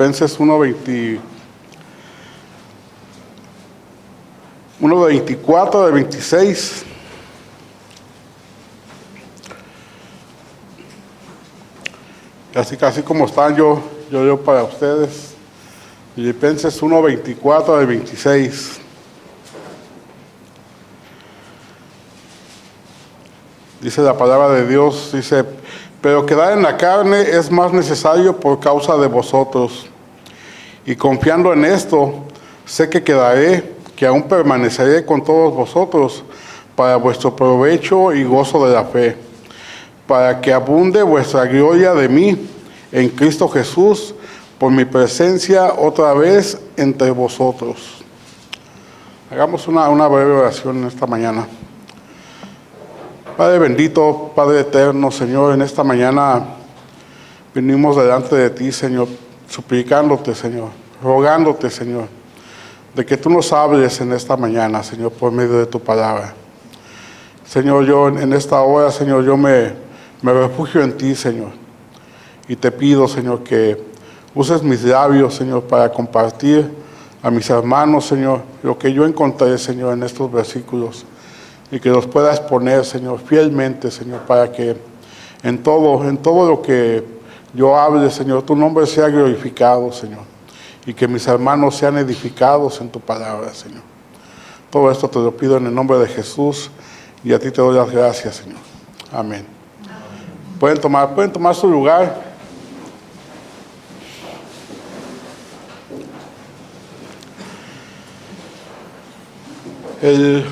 Filipenses 1:24 de 26. Casi como están, yo para ustedes. Filipenses 1:24 de 26. Dice la palabra de Dios, dice: pero quedar en la carne es más necesario por causa de vosotros. Y confiando en esto, sé que quedaré, que aún permaneceré con todos vosotros para vuestro provecho y gozo de la fe, para que abunde vuestra gloria de mí en Cristo Jesús por mi presencia otra vez entre vosotros. Hagamos una breve oración en esta mañana. Padre bendito, Padre eterno, Señor, en esta mañana venimos delante de ti, Señor, suplicándote, Señor, rogándote, Señor, de que tú nos hables en esta mañana, Señor, por medio de tu palabra. Señor, yo en esta hora, Señor, yo me refugio en ti, Señor, y te pido, Señor, que uses mis labios, Señor, para compartir a mis hermanos, Señor, lo que yo encontré, Señor, en estos versículos, y que los puedas poner, Señor, fielmente, Señor, para que en todo lo que yo hable, Señor, tu nombre sea glorificado, Señor, y que mis hermanos sean edificados en tu palabra, Señor. Todo esto te lo pido en el nombre de Jesús, y a ti te doy las gracias, Señor. Amén. Pueden tomar su lugar. El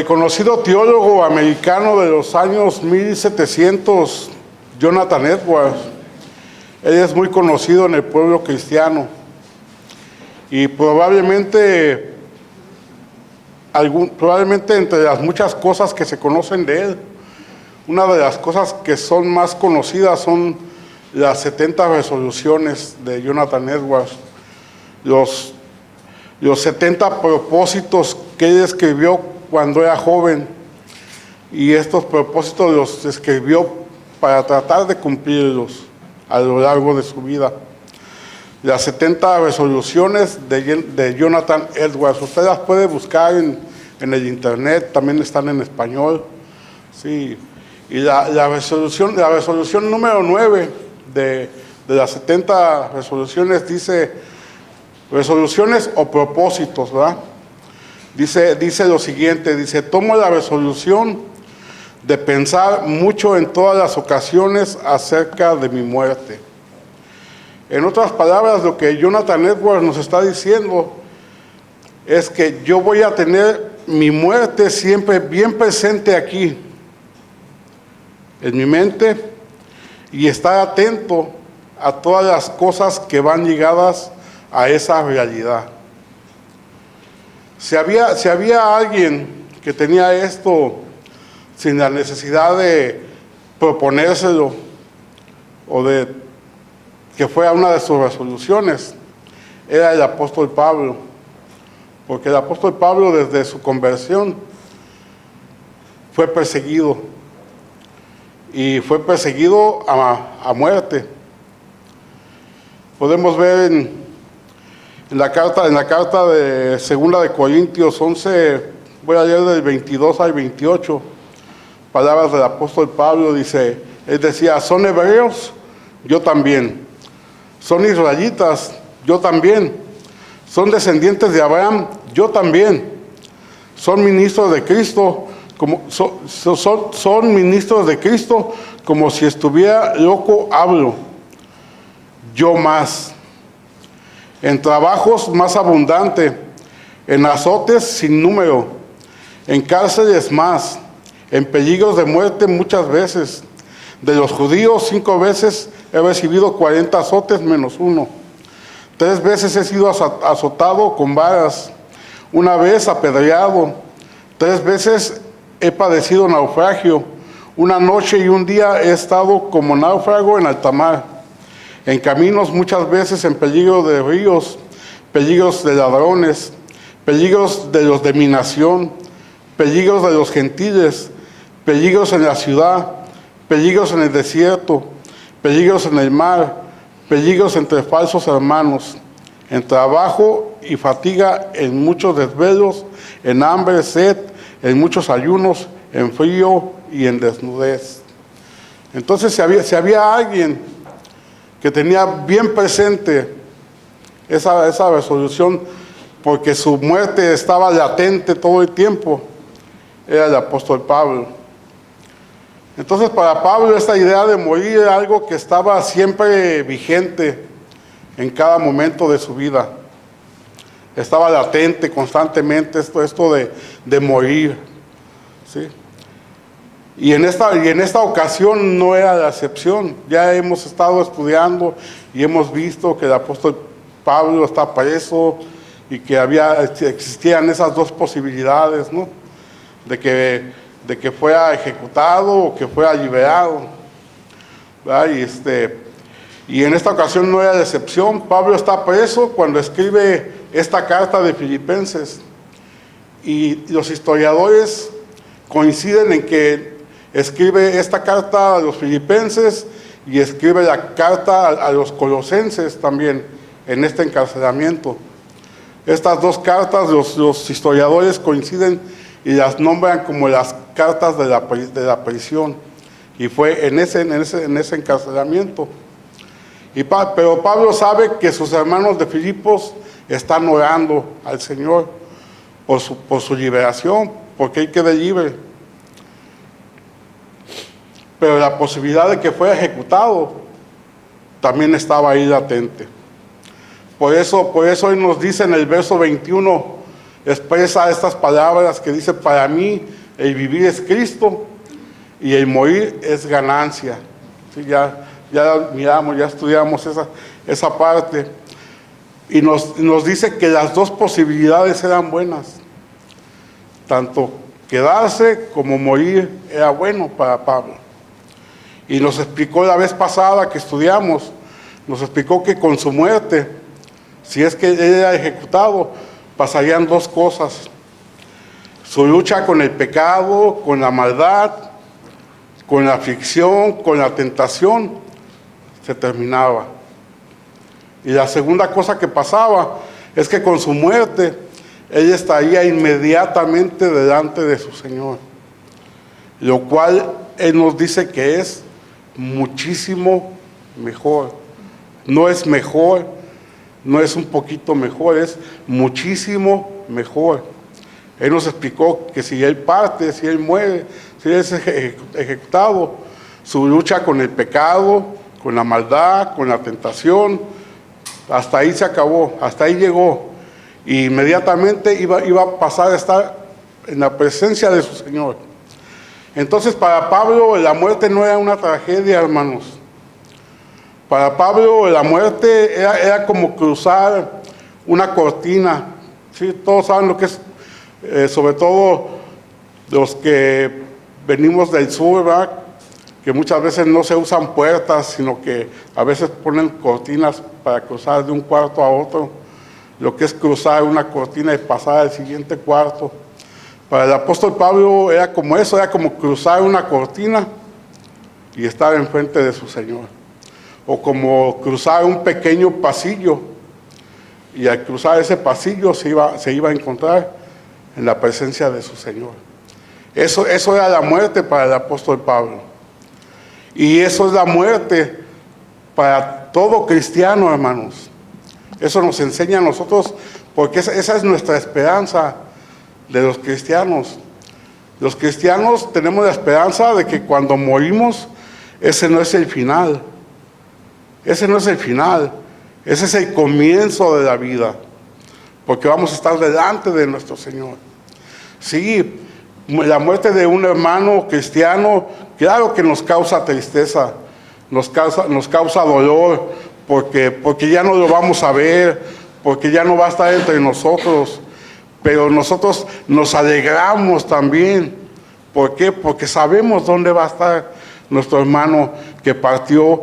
conocido teólogo americano de los años 1700, Jonathan Edwards, él es muy conocido en el pueblo cristiano, y probablemente entre las muchas cosas que se conocen de él, una de las cosas que son más conocidas son las 70 resoluciones de Jonathan Edwards, los 70 propósitos que él escribió cuando era joven, y estos propósitos los escribió para tratar de cumplirlos a lo largo de su vida. Las 70 resoluciones de Jonathan Edwards, usted las puede buscar en el internet, también están en español, sí. Y la resolución número 9 de las 70 resoluciones dice: resoluciones o propósitos, ¿verdad? Dice lo siguiente, dice: tomo la resolución de pensar mucho en todas las ocasiones acerca de mi muerte. En otras palabras, lo que Jonathan Edwards nos está diciendo es que yo voy a tener mi muerte siempre bien presente aquí, en mi mente, y estar atento a todas las cosas que van ligadas a esa realidad. Si había alguien que tenía esto sin la necesidad de proponérselo o de que fuera una de sus resoluciones, era el apóstol Pablo, porque el apóstol Pablo desde su conversión fue perseguido, y fue perseguido a muerte. Podemos ver en la carta de 2 de Corintios 11, voy a leer del 22 al 28, palabras del apóstol Pablo. Dice, él decía: son hebreos, yo también; son israelitas, yo también; son descendientes de Abraham, yo también; son ministros de Cristo, son ministros de Cristo, como si estuviera loco hablo, yo más; en trabajos más abundante, en azotes sin número, en cárceles más, en peligros de muerte muchas veces. De los judíos 5 veces he recibido 40 azotes menos 1. 3 veces he sido azotado con varas, 1 vez apedreado, 3 veces he padecido naufragio, 1 noche y 1 día he estado como náufrago en alta mar. En caminos muchas veces en peligro de ríos, peligros de ladrones, peligros de los de mi nación, peligros de los gentiles, peligros en la ciudad, peligros en el desierto, peligros en el mar, peligros entre falsos hermanos, en trabajo y fatiga, en muchos desvelos, en hambre, sed, en muchos ayunos, en frío y en desnudez. Entonces, si había alguien que tenía bien presente esa resolución, porque su muerte estaba latente todo el tiempo, era el apóstol Pablo. Entonces, para Pablo, esta idea de morir era algo que estaba siempre vigente en cada momento de su vida. Estaba latente constantemente esto de morir, ¿sí? Y en esta ocasión no era la excepción. Ya hemos estado estudiando y hemos visto que el apóstol Pablo está preso y que existían esas dos posibilidades, ¿no? De que fuera ejecutado o que fuera liberado, ¿verdad? Y en esta ocasión no era la excepción. Pablo está preso cuando escribe esta carta de Filipenses. Y los historiadores coinciden en que escribe esta carta a los filipenses y escribe la carta a los colosenses también en este encarcelamiento. Estas dos cartas los historiadores coinciden y las nombran como las cartas de la prisión. Y fue en ese encarcelamiento. Pero Pablo sabe que sus hermanos de Filipos están orando al Señor por su liberación, porque él quede libre. Pero la posibilidad de que fuera ejecutado también estaba ahí latente. Por eso él nos dice en el verso 21, expresa estas palabras que dice: para mí el vivir es Cristo y el morir es ganancia. ¿Sí? Ya miramos, ya estudiamos esa parte. Y nos dice que las dos posibilidades eran buenas. Tanto quedarse como morir era bueno para Pablo. Y nos explicó la vez pasada que estudiamos, nos explicó que con su muerte, si es que él era ejecutado, pasarían dos cosas. Su lucha con el pecado, con la maldad, con la aflicción, con la tentación, se terminaba. Y la segunda cosa que pasaba es que con su muerte, él estaría inmediatamente delante de su Señor. Lo cual él nos dice que es muchísimo mejor. No es mejor, no es un poquito mejor, es muchísimo mejor. Él nos explicó que si él parte, si él muere, si él es ejecutado, su lucha con el pecado, con la maldad, con la tentación, hasta ahí se acabó, hasta ahí llegó. Y inmediatamente iba a pasar a estar en la presencia de su Señor. Entonces, para Pablo la muerte no era una tragedia, hermanos. Para Pablo la muerte era como cruzar una cortina. ¿Sí? Todos saben lo que es, sobre todo los que venimos del sur, ¿verdad? Que muchas veces no se usan puertas, sino que a veces ponen cortinas para cruzar de un cuarto a otro. Lo que es cruzar una cortina y pasar al siguiente cuarto. Para el apóstol Pablo era como eso, era como cruzar una cortina y estar enfrente de su Señor. O como cruzar un pequeño pasillo, y al cruzar ese pasillo se iba a encontrar en la presencia de su Señor. Eso era la muerte para el apóstol Pablo. Y eso es la muerte para todo cristiano, hermanos. Eso nos enseña a nosotros, porque esa es nuestra esperanza de los cristianos. Los cristianos tenemos la esperanza de que cuando morimos, ese no es el final. Ese no es el final. Ese es el comienzo de la vida. Porque vamos a estar delante de nuestro Señor. Sí, la muerte de un hermano cristiano, claro que nos causa tristeza, nos causa dolor, porque ya no lo vamos a ver, porque ya no va a estar entre nosotros. Pero nosotros nos alegramos también. ¿Por qué? Porque sabemos dónde va a estar nuestro hermano que partió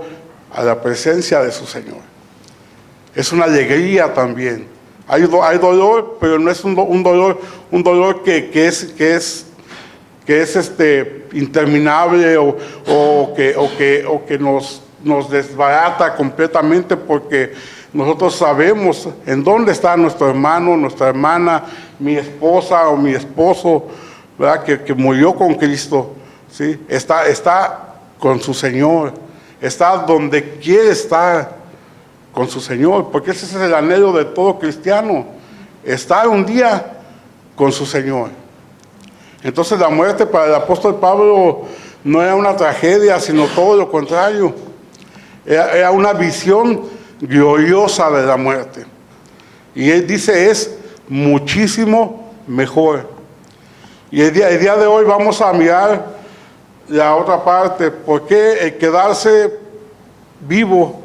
a la presencia de su Señor. Es una alegría también. Hay dolor, pero no es un dolor que es interminable o que nos desbarata completamente, porque nosotros sabemos en dónde está nuestro hermano, nuestra hermana, mi esposa o mi esposo, ¿verdad? Que murió con Cristo, ¿sí? Está con su Señor, está donde quiere estar con su Señor, porque ese es el anhelo de todo cristiano, estar un día con su Señor. Entonces la muerte para el apóstol Pablo no era una tragedia, sino todo lo contrario. Era una visión gloriosa de la muerte. Y él dice, es muchísimo mejor. Y el día de hoy vamos a mirar la otra parte, porque el quedarse vivo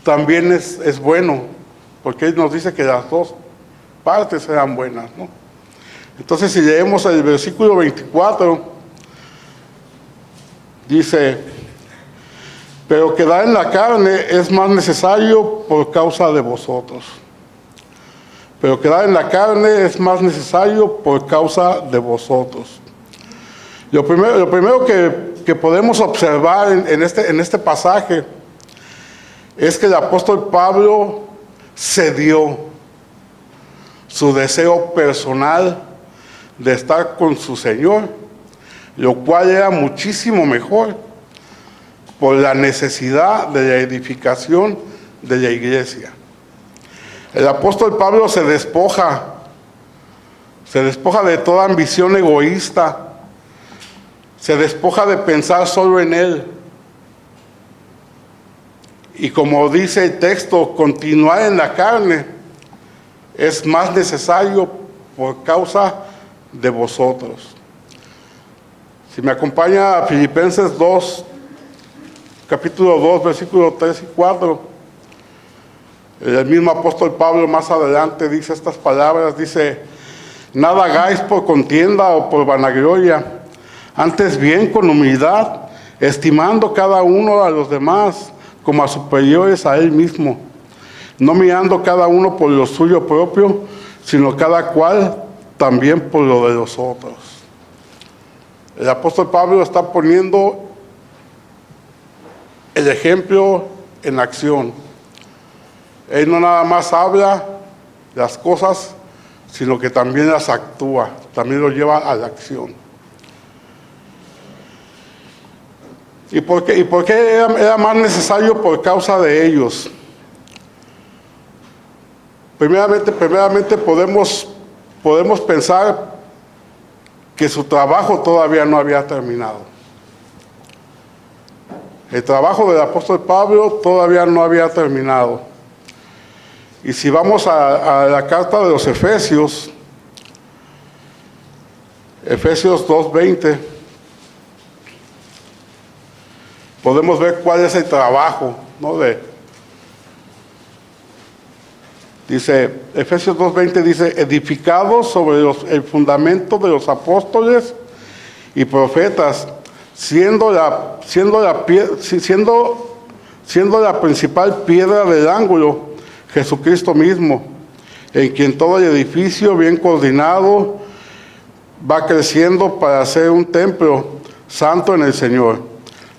también es bueno, porque él nos dice que las dos partes serán buenas, ¿no? Entonces, si leemos el versículo 24, dice, pero quedar en la carne es más necesario por causa de vosotros. Pero quedar en la carne es más necesario por causa de vosotros. Lo primero que podemos observar en este pasaje es que el apóstol Pablo cedió su deseo personal de estar con su Señor, lo cual era muchísimo mejor por la necesidad de la edificación de la iglesia. El apóstol Pablo se despoja de toda ambición egoísta, se despoja de pensar solo en él. Y como dice el texto, continuar en la carne es más necesario por causa de vosotros. Si me acompaña a Filipenses 2, capítulo 2, versículos 3 y 4, el mismo apóstol Pablo más adelante dice estas palabras, dice, nada hagáis por contienda o por vanagloria, antes bien con humildad, estimando cada uno a los demás como a superiores a él mismo, no mirando cada uno por lo suyo propio, sino cada cual también por lo de los otros. El apóstol Pablo está poniendo el ejemplo en acción. Él no nada más habla las cosas, sino que también las actúa, también lo lleva a la acción. ¿Y por qué era más necesario? Por causa de ellos. Primeramente podemos pensar que su trabajo todavía no había terminado. El trabajo del apóstol Pablo todavía no había terminado. Y si vamos a la carta de los Efesios 2:20, podemos ver cuál es el trabajo, ¿no? Dice, Efesios 2:20 dice, edificados sobre el fundamento de los apóstoles y profetas, siendo la principal piedra del ángulo, Jesucristo mismo, en quien todo el edificio bien coordinado va creciendo para ser un templo santo en el Señor,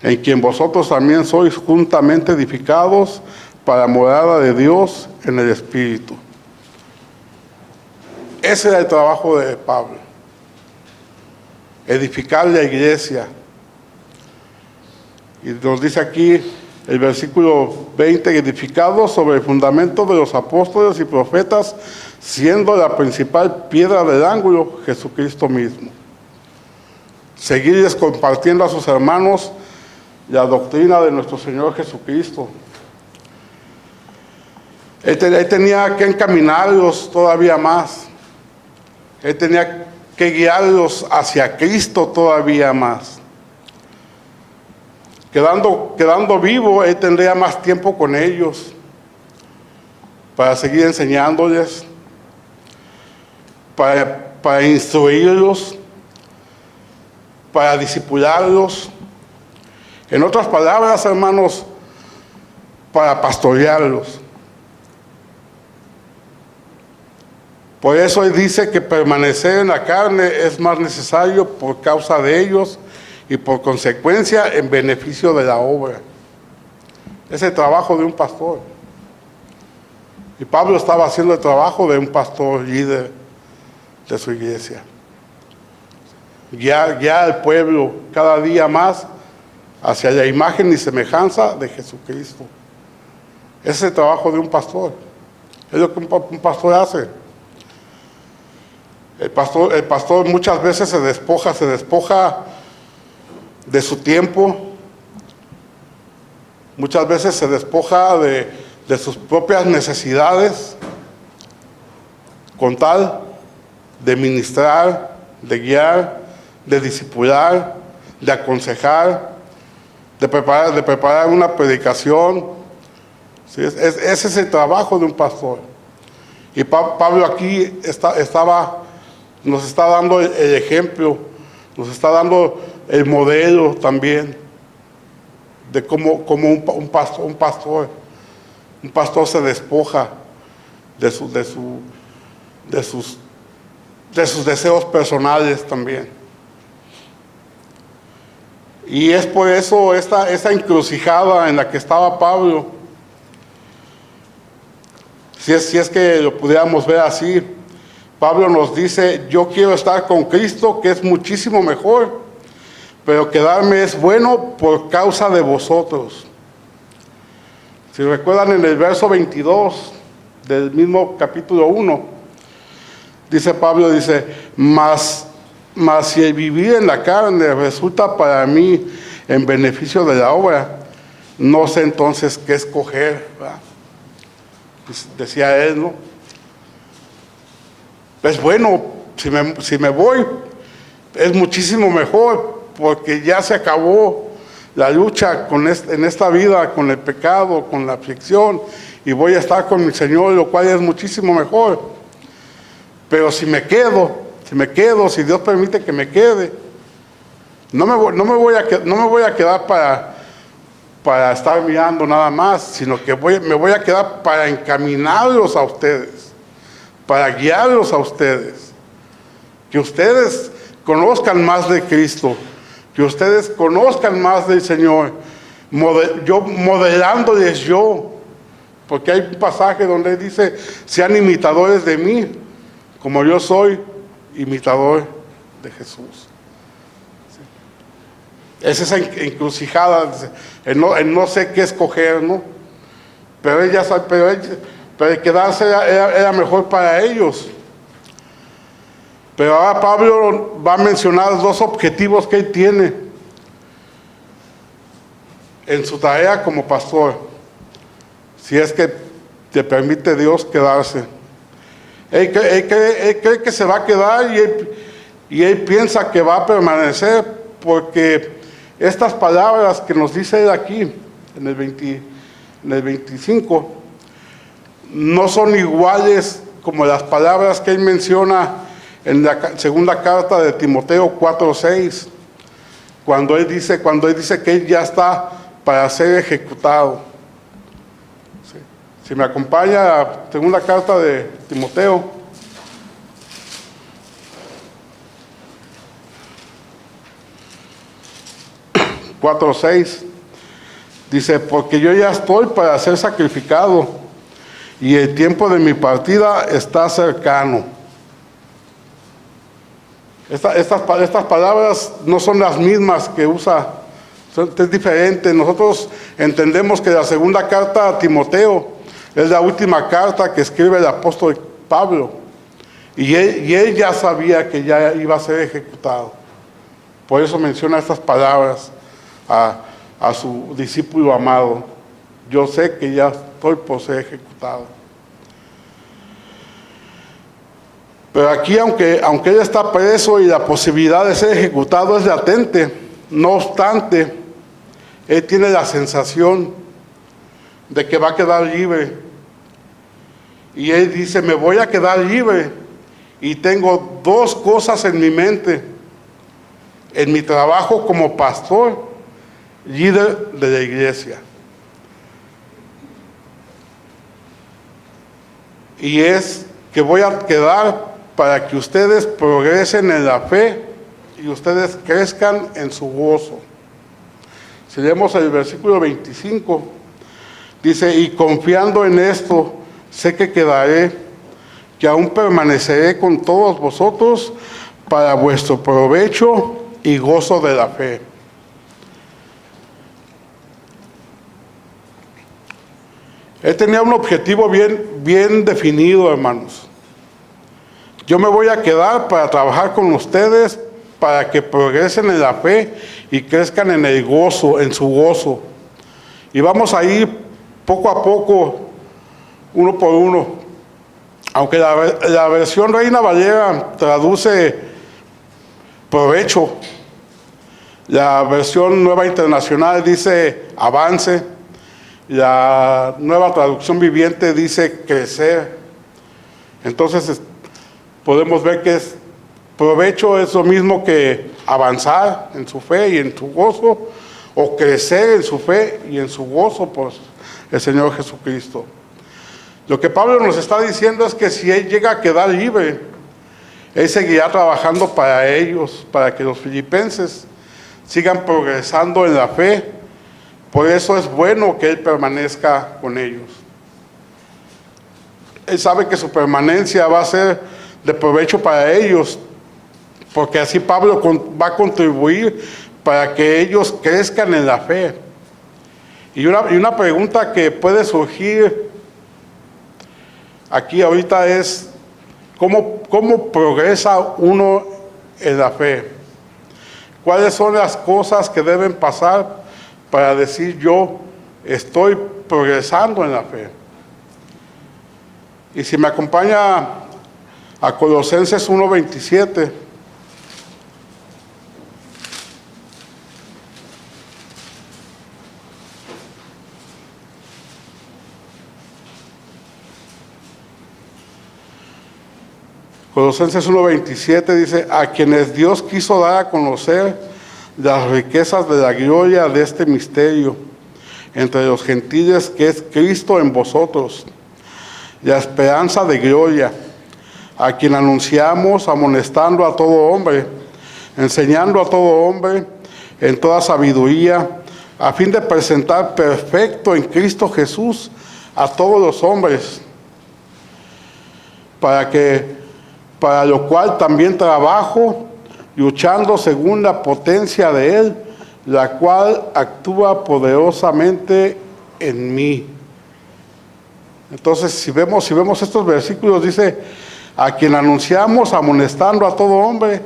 en quien vosotros también sois juntamente edificados para morada de Dios en el Espíritu. Ese era el trabajo de Pablo, edificar la iglesia. Y nos dice aquí el versículo 20, edificados sobre el fundamento de los apóstoles y profetas, siendo la principal piedra del ángulo Jesucristo mismo. Seguirles compartiendo a sus hermanos la doctrina de nuestro Señor Jesucristo. Él tenía que encaminarlos todavía más. Él tenía que guiarlos hacia Cristo todavía más. Quedando vivo, él tendría más tiempo con ellos para seguir enseñándoles, para instruirlos, para discipularlos. En otras palabras, hermanos, para pastorearlos. Por eso él dice que permanecer en la carne es más necesario por causa de ellos y por consecuencia en beneficio de la obra. Es el trabajo de un pastor. Y Pablo estaba haciendo el trabajo de un pastor líder de su iglesia. Guiar al pueblo cada día más hacia la imagen y semejanza de Jesucristo. Ese es el trabajo de un pastor. Es lo que un pastor hace. El pastor muchas veces se despoja de su tiempo, muchas veces se despoja de sus propias necesidades con tal de ministrar, de guiar, de discipular, de aconsejar, de preparar una predicación. ¿Sí? Ese es el trabajo de un pastor. Y Pablo aquí nos está dando el ejemplo, nos está dando el modelo también de cómo un pastor se despoja de sus deseos personales también. Y es por eso esta encrucijada en la que estaba Pablo, si es que lo pudiéramos ver así. Pablo nos dice: yo quiero estar con Cristo, que es muchísimo mejor, pero quedarme es bueno por causa de vosotros. Si recuerdan, en el verso 22 del mismo capítulo 1, dice Pablo, mas si el vivir en la carne resulta para mí en beneficio de la obra, no sé entonces qué escoger, ¿verdad? Decía él, ¿no? Es bueno, si me voy, es muchísimo mejor, porque ya se acabó la lucha en esta vida, con el pecado, con la aflicción, y voy a estar con mi Señor, lo cual es muchísimo mejor. Pero si me quedo, si Dios permite que me quede, no me voy a quedar para estar mirando nada más, sino que me voy a quedar para encaminarlos a ustedes, para guiarlos a ustedes, que ustedes conozcan más de Cristo, que ustedes conozcan más del Señor, modelándoles yo, porque hay un pasaje donde dice: sean imitadores de mí, como yo soy imitador de Jesús. Es esa encrucijada, en no sé qué escoger, ¿no? Pero el quedarse era mejor para ellos. Pero ahora Pablo va a mencionar dos objetivos que él tiene en su tarea como pastor, si es que te permite Dios quedarse. Él cree que se va a quedar, y él piensa que va a permanecer, porque estas palabras que nos dice él aquí, en el 25, no son iguales como las palabras que él menciona en la segunda carta de Timoteo 4:6, cuando él dice que él ya está para ser ejecutado. ¿Sí? Si me acompaña a la segunda carta de Timoteo, (4:6) dice: porque yo ya estoy para ser sacrificado, y el tiempo de mi partida está cercano. Estas palabras no son las mismas que usa, es diferente. Nosotros entendemos que la segunda carta a Timoteo es la última carta que escribe el apóstol Pablo, y él ya sabía que ya iba a ser ejecutado. Por eso menciona estas palabras a su discípulo amado: yo sé que ya estoy por ser ejecutado. Pero aquí, aunque él está preso y la posibilidad de ser ejecutado es latente, no obstante, él tiene la sensación de que va a quedar libre. Y él dice: me voy a quedar libre, y tengo dos cosas en mi mente en mi trabajo como pastor, líder de la iglesia. Y es que voy a quedar para que ustedes progresen en la fe y ustedes crezcan en su gozo. Si leemos el versículo 25, Dice, y confiando en esto, sé que quedaré, que aún permaneceré con todos vosotros para vuestro provecho y gozo de la fe. Él tenía un objetivo bien definido, hermanos. Yo me voy a quedar para trabajar con ustedes, para que progresen en la fe y crezcan en el gozo, en su gozo. Y vamos a ir poco a poco, uno por uno. Aunque la versión Reina Valera traduce provecho, la versión Nueva Internacional dice avance, la Nueva Traducción Viviente dice crecer. Entonces podemos ver que provecho es lo mismo que avanzar en su fe y en su gozo, o crecer en su fe y en su gozo por el Señor Jesucristo. Lo que Pablo nos está diciendo es que si Él llega a quedar libre, Él seguirá trabajando para ellos, para que los filipenses sigan progresando en la fe. Por eso es bueno que Él permanezca con ellos. Él sabe que su permanencia va a ser de provecho para ellos, porque así Pablo va a contribuir para que ellos crezcan en la fe. Y una pregunta que puede surgir aquí ahorita es, ¿cómo progresa uno en la fe? ¿Cuáles son las cosas que deben pasar para decir yo estoy progresando en la fe? Y si me acompaña a Colosenses 1:27. Colosenses 1:27 dice, a quienes Dios quiso dar a conocer las riquezas de la gloria de este misterio entre los gentiles, que es Cristo en vosotros, la esperanza de gloria, a quien anunciamos amonestando a todo hombre, enseñando a todo hombre en toda sabiduría, a fin de presentar perfecto en Cristo Jesús a todos los hombres, para lo cual también trabajo, luchando según la potencia de Él, la cual actúa poderosamente en mí. Entonces, si vemos estos versículos, dice, a quien anunciamos amonestando a todo hombre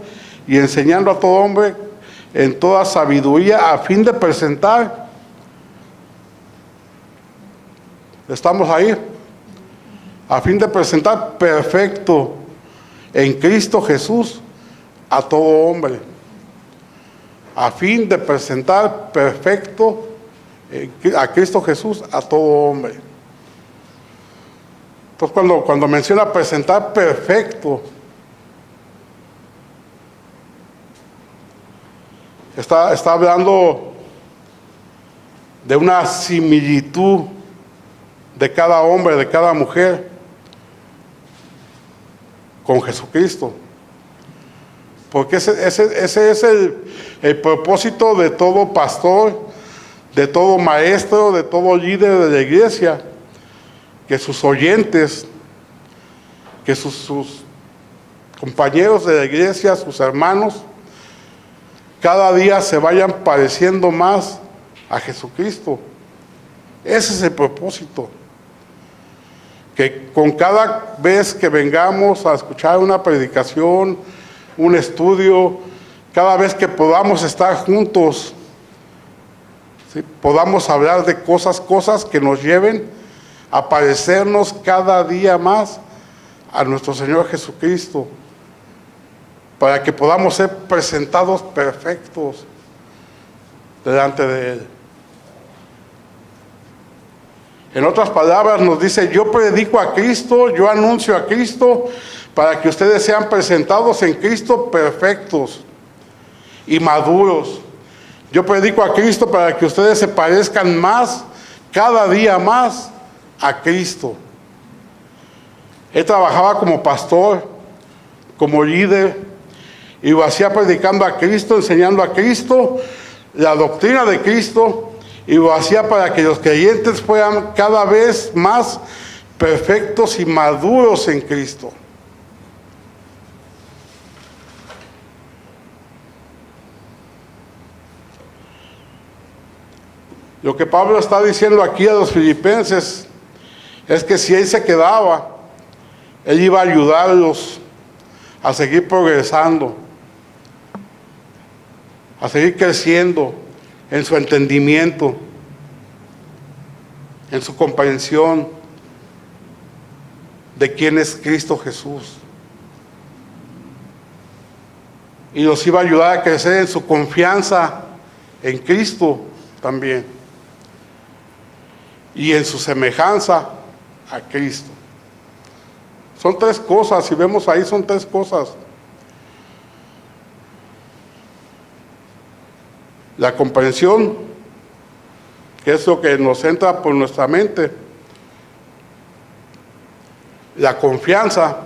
y enseñando a todo hombre en toda sabiduría, a fin de presentar. Estamos ahí. A fin de presentar perfecto en Cristo Jesús a todo hombre. A fin de presentar perfecto a Cristo Jesús a todo hombre. Entonces cuando menciona presentar perfecto, está hablando de una similitud de cada hombre, de cada mujer con Jesucristo. Porque ese es el propósito de todo pastor, de todo maestro, de todo líder de la iglesia, que sus oyentes, que sus compañeros de la iglesia, sus hermanos, cada día se vayan pareciendo más a Jesucristo. Ese es el propósito. Que con cada vez que vengamos a escuchar una predicación, un estudio, cada vez que podamos estar juntos, ¿sí?, podamos hablar de cosas que nos lleven a parecernos cada día más a nuestro Señor Jesucristo, para que podamos ser presentados perfectos delante de Él. En otras palabras nos dice, yo predico a Cristo, yo anuncio a Cristo, para que ustedes sean presentados en Cristo perfectos y maduros. Yo predico a Cristo para que ustedes se parezcan más, cada día más, a Cristo. Él trabajaba como pastor, como líder, y lo hacía predicando a Cristo, enseñando a Cristo, la doctrina de Cristo, y lo hacía para que los creyentes fueran cada vez más perfectos y maduros en Cristo. Lo que Pablo está diciendo aquí a los filipenses es que si él se quedaba, él iba a ayudarlos a seguir progresando, a seguir creciendo en su entendimiento, en su comprensión de quién es Cristo Jesús. Y los iba a ayudar a crecer en su confianza en Cristo también, y en su semejanza a Cristo. Son tres cosas, si vemos ahí son tres cosas. La comprensión, que es lo que nos entra por nuestra mente. La confianza,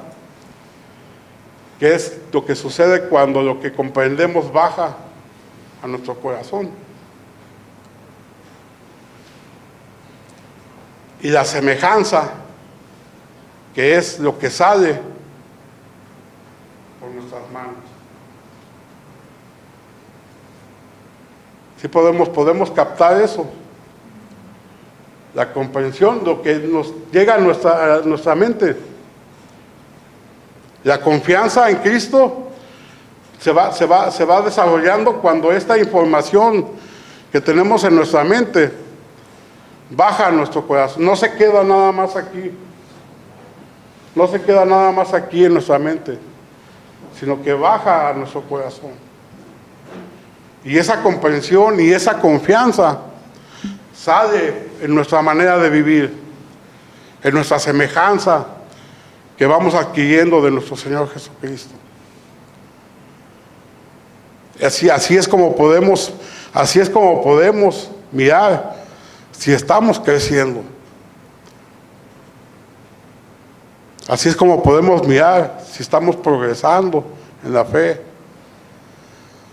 que es lo que sucede cuando lo que comprendemos baja a nuestro corazón. Y la semejanza, que es lo que sale por nuestras manos. Sí podemos captar eso. La comprensión, lo que nos llega a nuestra mente. La confianza en Cristo se va desarrollando cuando esta información que tenemos en nuestra mente baja a nuestro corazón. No se queda nada más aquí. No se queda nada más aquí en nuestra mente, sino que baja a nuestro corazón. Y esa comprensión y esa confianza sale en nuestra manera de vivir, en nuestra semejanza que vamos adquiriendo de nuestro Señor Jesucristo. Así es como podemos mirar si estamos creciendo. Así es como podemos mirar si estamos progresando en la fe.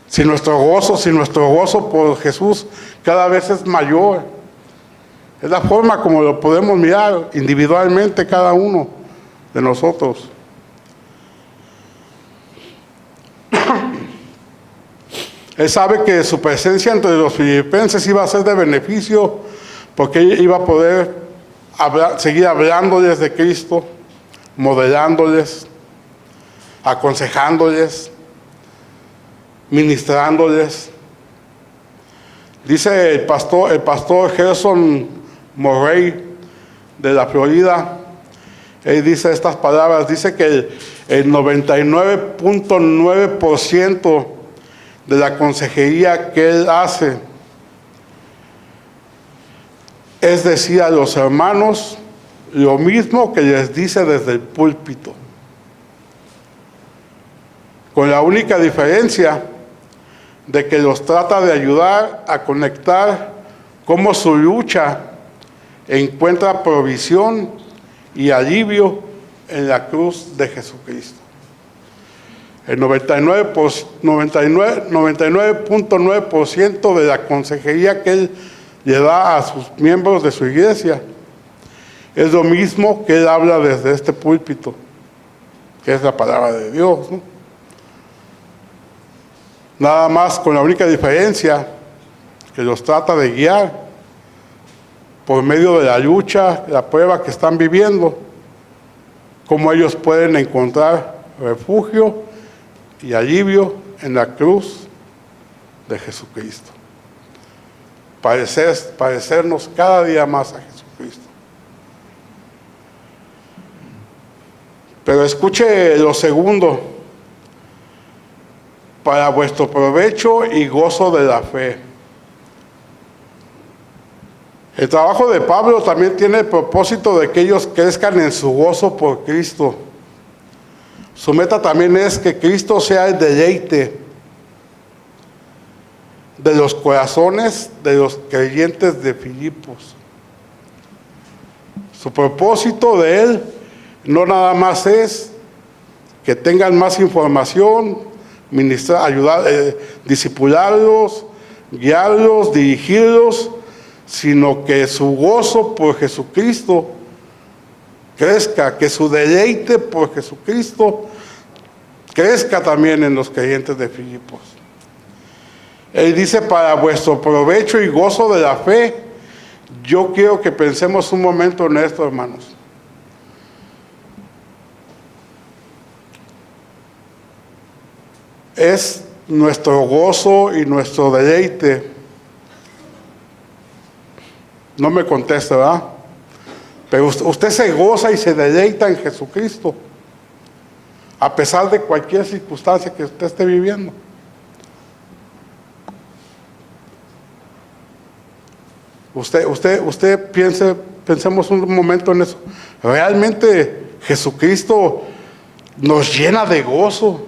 Si nuestro gozo por Jesús cada vez es mayor. Es la forma como lo podemos mirar individualmente cada uno de nosotros. Él sabe que su presencia entre los filipenses iba a ser de beneficio, porque iba a poder seguir hablándoles de Cristo, modelándoles, aconsejándoles, ministrándoles. Dice el pastor Gerson Murray de la Florida, él dice estas palabras, dice que el 99.9% de la consejería que él hace es decir a los hermanos lo mismo que les dice desde el púlpito, con la única diferencia de que los trata de ayudar a conectar cómo su lucha encuentra provisión y alivio en la cruz de Jesucristo. El 99.9% de la consejería que él le da a sus miembros de su iglesia es lo mismo que él habla desde este púlpito, que es la palabra de Dios, ¿no? Nada más con la única diferencia que los trata de guiar por medio de la lucha, la prueba que están viviendo, cómo ellos pueden encontrar refugio y alivio en la cruz de Jesucristo. Parecernos cada día más a Jesucristo. Pero escuche lo segundo: para vuestro provecho y gozo de la fe. El trabajo de Pablo también tiene el propósito de que ellos crezcan en su gozo por Cristo. Su meta también es que Cristo sea el deleite de los corazones de los creyentes de Filipos. Su propósito de él no nada más es que tengan más información, ministrar, ayudar, discipularlos, guiarlos, dirigirlos, sino que su gozo por Jesucristo crezca, que su deleite por Jesucristo crezca también en los creyentes de Filipos. Él dice, para vuestro provecho y gozo de la fe. Yo quiero que pensemos un momento en esto, hermanos. Es nuestro gozo y nuestro deleite. No me conteste, ¿verdad? Pero usted se goza y se deleita en Jesucristo, a pesar de cualquier circunstancia que usted esté viviendo. Pensemos un momento en eso. Realmente Jesucristo nos llena de gozo.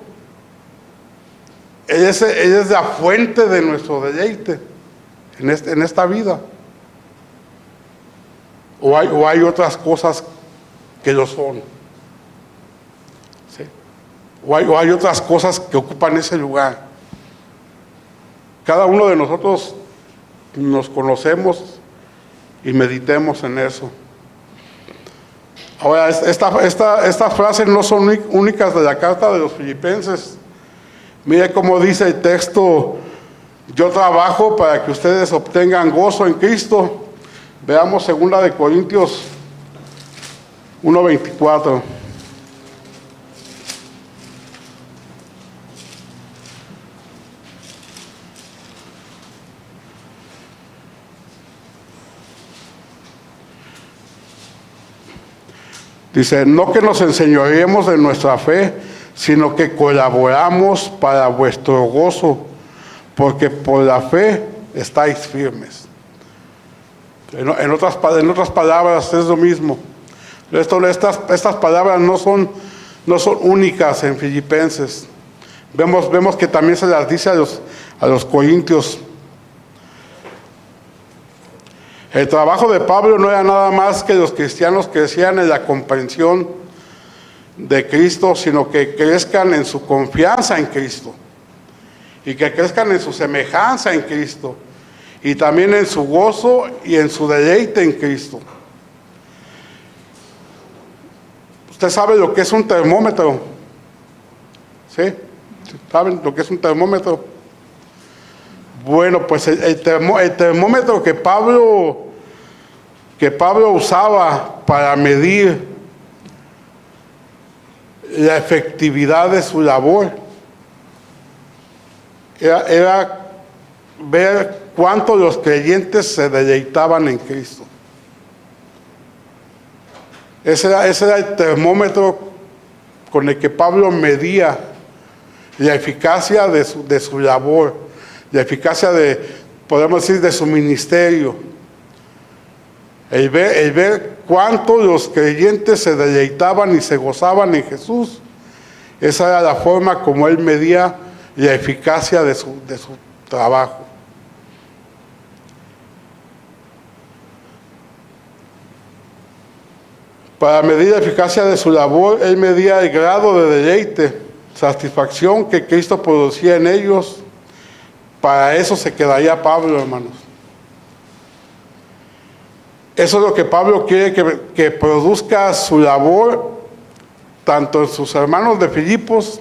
Él es la fuente de nuestro deleite en esta vida. O hay otras cosas que lo son. ¿Sí? O hay otras cosas que ocupan ese lugar. Cada uno de nosotros nos conocemos y meditemos en eso. Ahora, estas frases no son únicas de la carta de los Filipenses. Mire cómo dice el texto: yo trabajo para que ustedes obtengan gozo en Cristo. Veamos 2 de Corintios 1:24. Dice, no que nos enseñoreemos de nuestra fe, sino que colaboramos para vuestro gozo, porque por la fe estáis firmes. En otras palabras es lo mismo. Estas palabras no son únicas en Filipenses. Vemos que también se las dice a los corintios. El trabajo de Pablo no era nada más que los cristianos crecieran en la comprensión de Cristo, sino que crezcan en su confianza en Cristo y que crezcan en su semejanza en Cristo y también en su gozo y en su deleite en Cristo. ¿Usted sabe lo que es un termómetro? ¿Sí? ¿Saben lo que es un termómetro? Bueno, pues el termómetro que Pablo usaba para medir la efectividad de su labor era ver cuánto los creyentes se deleitaban en Cristo. Ese era el termómetro con el que Pablo medía la eficacia de su labor, la eficacia podemos decir, de su ministerio. El ver cuánto los creyentes se deleitaban y se gozaban en Jesús. Esa era la forma como él medía la eficacia de su trabajo. Para medir la eficacia de su labor, él medía el grado de deleite, satisfacción que Cristo producía en ellos. Para eso se quedaría Pablo, hermanos. Eso es lo que Pablo quiere que produzca su labor, tanto en sus hermanos de Filipos,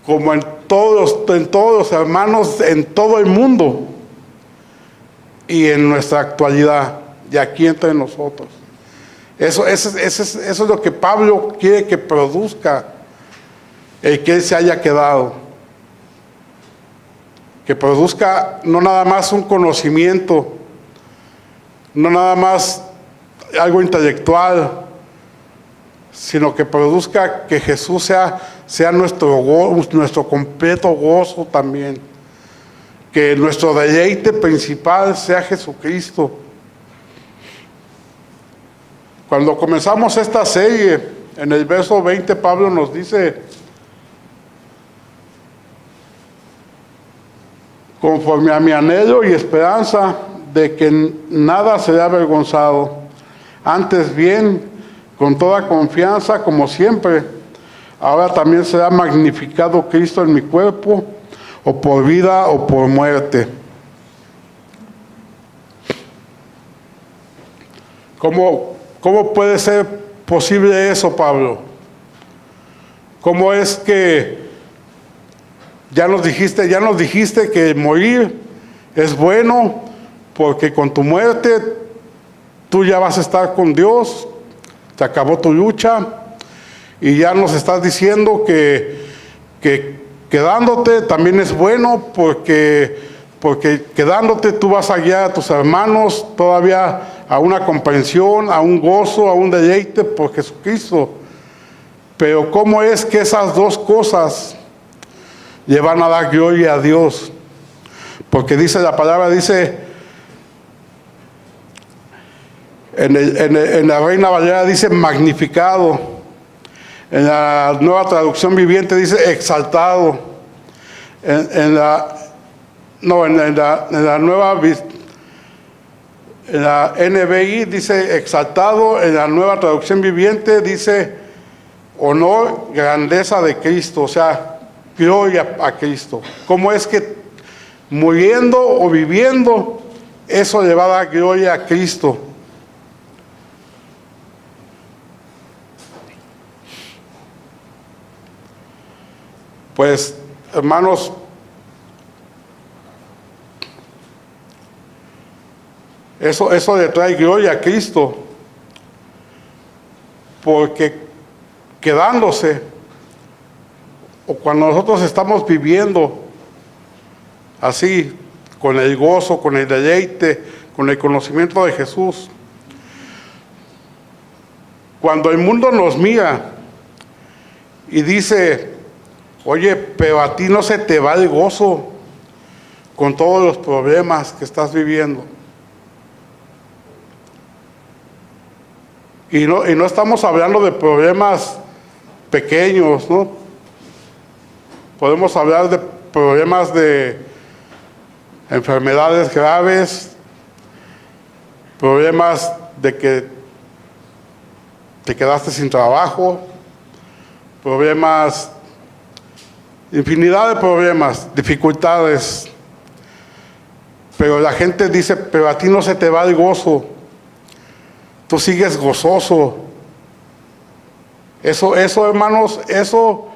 como en todos los hermanos en todo el mundo, y en nuestra actualidad, y aquí entre nosotros. Eso es lo que Pablo quiere que produzca el que él se haya quedado. Que produzca no nada más un conocimiento, no nada más algo intelectual, sino que produzca que Jesús sea nuestro completo gozo también. Que nuestro deleite principal sea Jesucristo. Cuando comenzamos esta serie, en el verso 20, Pablo nos dice: conforme a mi anhelo y esperanza de que nada será avergonzado, antes bien, con toda confianza, como siempre, ahora también será magnificado Cristo en mi cuerpo, o por vida o por muerte. ¿Cómo puede ser posible eso, Pablo? ¿Cómo es que ya nos dijiste que morir es bueno, porque con tu muerte tú ya vas a estar con Dios, te acabó tu lucha, y ya nos estás diciendo que quedándote también es bueno, porque quedándote tú vas a guiar a tus hermanos todavía a una comprensión, a un gozo, a un deleite por Jesucristo? Pero ¿cómo es que esas dos cosas le van a dar gloria a Dios? Porque dice la palabra, dice en la Reina Valera dice magnificado, en la Nueva Traducción Viviente dice exaltado, en la NBI dice exaltado, en la Nueva Traducción Viviente dice honor, grandeza de Cristo, o sea, gloria a Cristo. ¿Cómo es que muriendo o viviendo, eso le va a dar gloria a Cristo? Pues, hermanos, eso le trae gloria a Cristo, porque quedándose, o cuando nosotros estamos viviendo así, con el gozo, con el deleite, con el conocimiento de Jesús, cuando el mundo nos mira y dice, oye, pero a ti no se te va el gozo con todos los problemas que estás viviendo. Y no estamos hablando de problemas pequeños, ¿no? Podemos hablar de problemas de enfermedades graves, problemas de que te quedaste sin trabajo, problemas, infinidad de problemas, dificultades. Pero la gente dice, pero a ti no se te va el gozo, tú sigues gozoso. Eso, hermanos, eso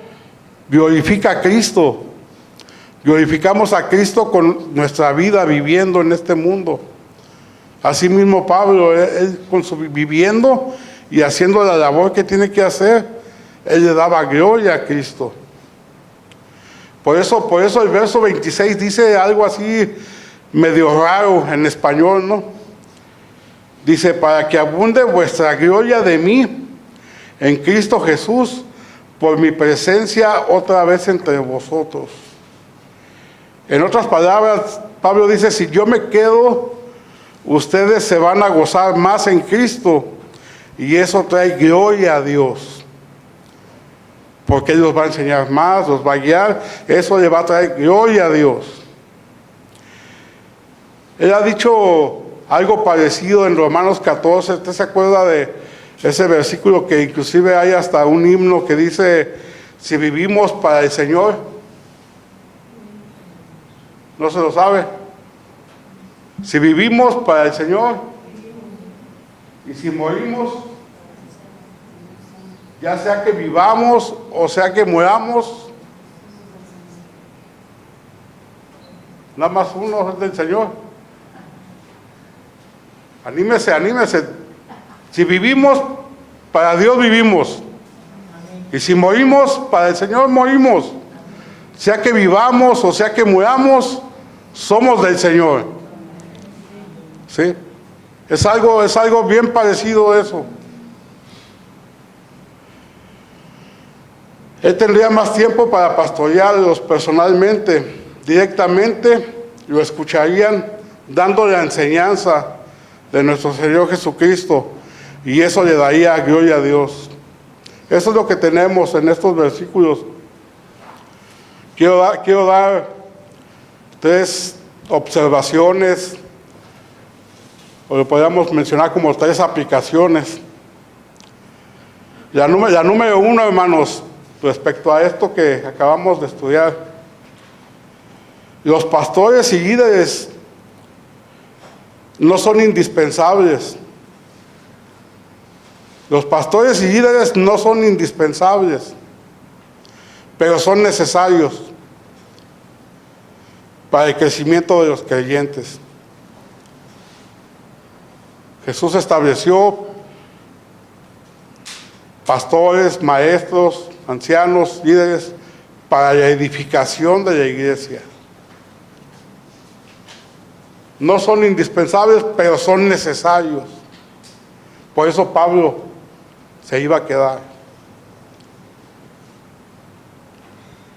glorifica a Cristo. Glorificamos a Cristo con nuestra vida viviendo en este mundo. Así mismo Pablo, él con su viviendo y haciendo la labor que tiene que hacer, él le daba gloria a Cristo. Por eso el verso 26 dice algo así medio raro en español, ¿no? Dice, para que abunde vuestra gloria de mí en Cristo Jesús, por mi presencia otra vez entre vosotros. En otras palabras, Pablo dice, si yo me quedo, ustedes se van a gozar más en Cristo, y eso trae gloria a Dios, porque Él los va a enseñar más, los va a guiar, eso le va a traer gloria a Dios. Él ha dicho algo parecido en Romanos 14, ¿usted se acuerda de ese versículo que inclusive hay hasta un himno que dice, si vivimos para el Señor? ¿No se lo sabe? Si vivimos para el Señor y si morimos, ya sea que vivamos o sea que muramos, nada más uno es del Señor. Anímese. Si vivimos, para Dios vivimos. Y si morimos, para el Señor morimos. Sea que vivamos o sea que muramos, somos del Señor. ¿Sí? Es algo bien parecido a eso. Él tendría más tiempo para pastorearlos personalmente, directamente, lo escucharían dándole la enseñanza de nuestro Señor Jesucristo, y eso le daría gloria a Dios. Eso es lo que tenemos en estos versículos. Quiero dar 3 observaciones, o lo podríamos mencionar como 3 aplicaciones. La número 1, hermanos, respecto a esto que acabamos de estudiar. Los pastores y líderes no son indispensables. Los pastores y líderes no son indispensables, pero son necesarios para el crecimiento de los creyentes. Jesús estableció pastores, maestros, ancianos, líderes para la edificación de la iglesia. No son indispensables, pero son necesarios. Por eso Pablo se iba a quedar.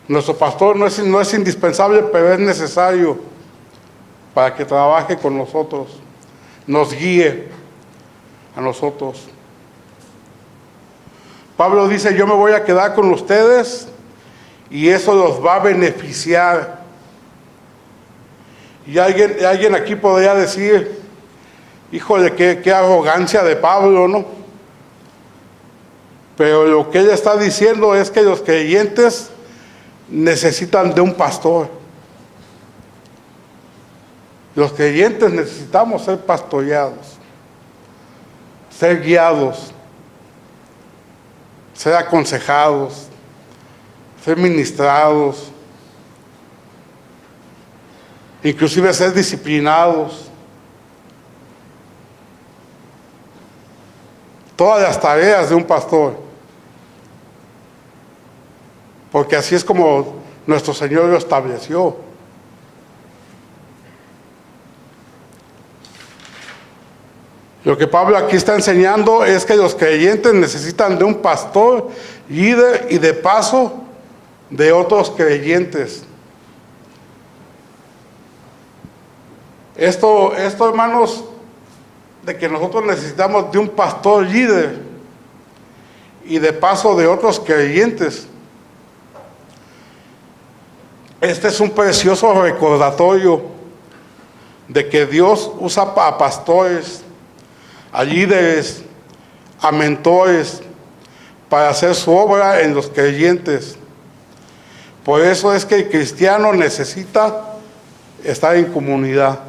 Nuestro pastor no es indispensable, pero es necesario para que trabaje con nosotros, nos guíe a nosotros. Pablo dice, yo me voy a quedar con ustedes y eso los va a beneficiar. Y alguien aquí podría decir, híjole, qué arrogancia de Pablo, ¿no? Pero lo que él está diciendo es que los creyentes necesitan de un pastor. Los creyentes necesitamos ser pastoreados, ser guiados, ser aconsejados, ser ministrados, inclusive ser disciplinados. Todas las tareas de un pastor. Porque así es como nuestro Señor lo estableció. Lo que Pablo aquí está enseñando es que los creyentes necesitan de un pastor, líder y de paso de otros creyentes. Esto, hermanos, de que nosotros necesitamos de un pastor líder y de paso de otros creyentes. Este es un precioso recordatorio de que Dios usa a pastores, a líderes, a mentores para hacer su obra en los creyentes. Por eso es que el cristiano necesita estar en comunidad.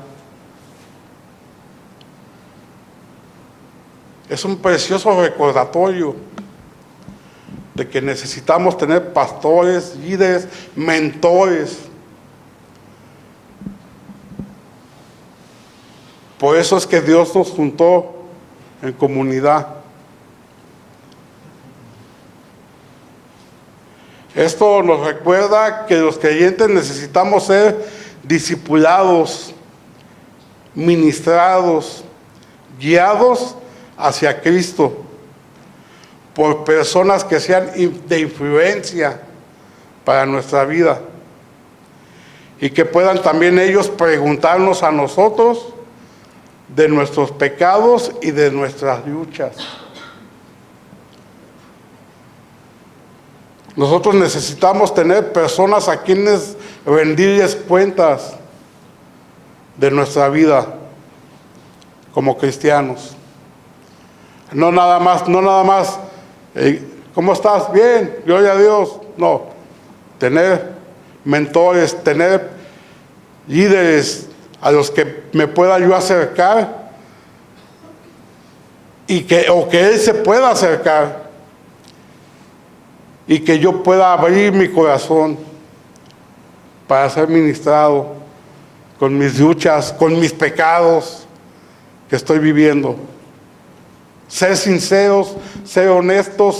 Es un precioso recordatorio de que necesitamos tener pastores, líderes, mentores. Por eso es que Dios nos juntó en comunidad. Esto nos recuerda que los creyentes necesitamos ser discipulados, ministrados, guiados hacia Cristo por personas que sean de influencia para nuestra vida y que puedan también ellos preguntarnos a nosotros de nuestros pecados y de nuestras luchas. Nosotros necesitamos tener personas a quienes rendirles cuentas de nuestra vida como cristianos. No nada más, ¿cómo estás? Bien, gloria a Dios. No, tener mentores, tener líderes a los que me pueda yo acercar o que él se pueda acercar y que yo pueda abrir mi corazón para ser ministrado con mis luchas, con mis pecados que estoy viviendo. Ser sinceros, ser honestos,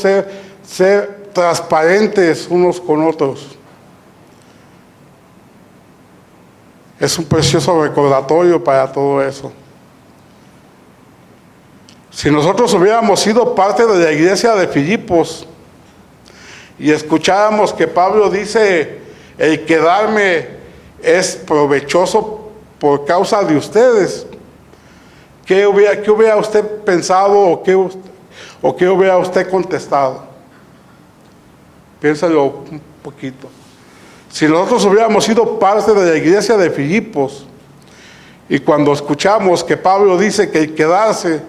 ser transparentes unos con otros. Es un precioso recordatorio para todo eso. Si nosotros hubiéramos sido parte de la iglesia de Filipos y escucháramos que Pablo dice, el quedarme es provechoso por causa de ustedes, ¿qué hubiera usted pensado o qué hubiera usted contestado? Piénsalo un poquito. Si nosotros hubiéramos sido parte de la iglesia de Filipos y cuando escuchamos que Pablo dice que el quedarse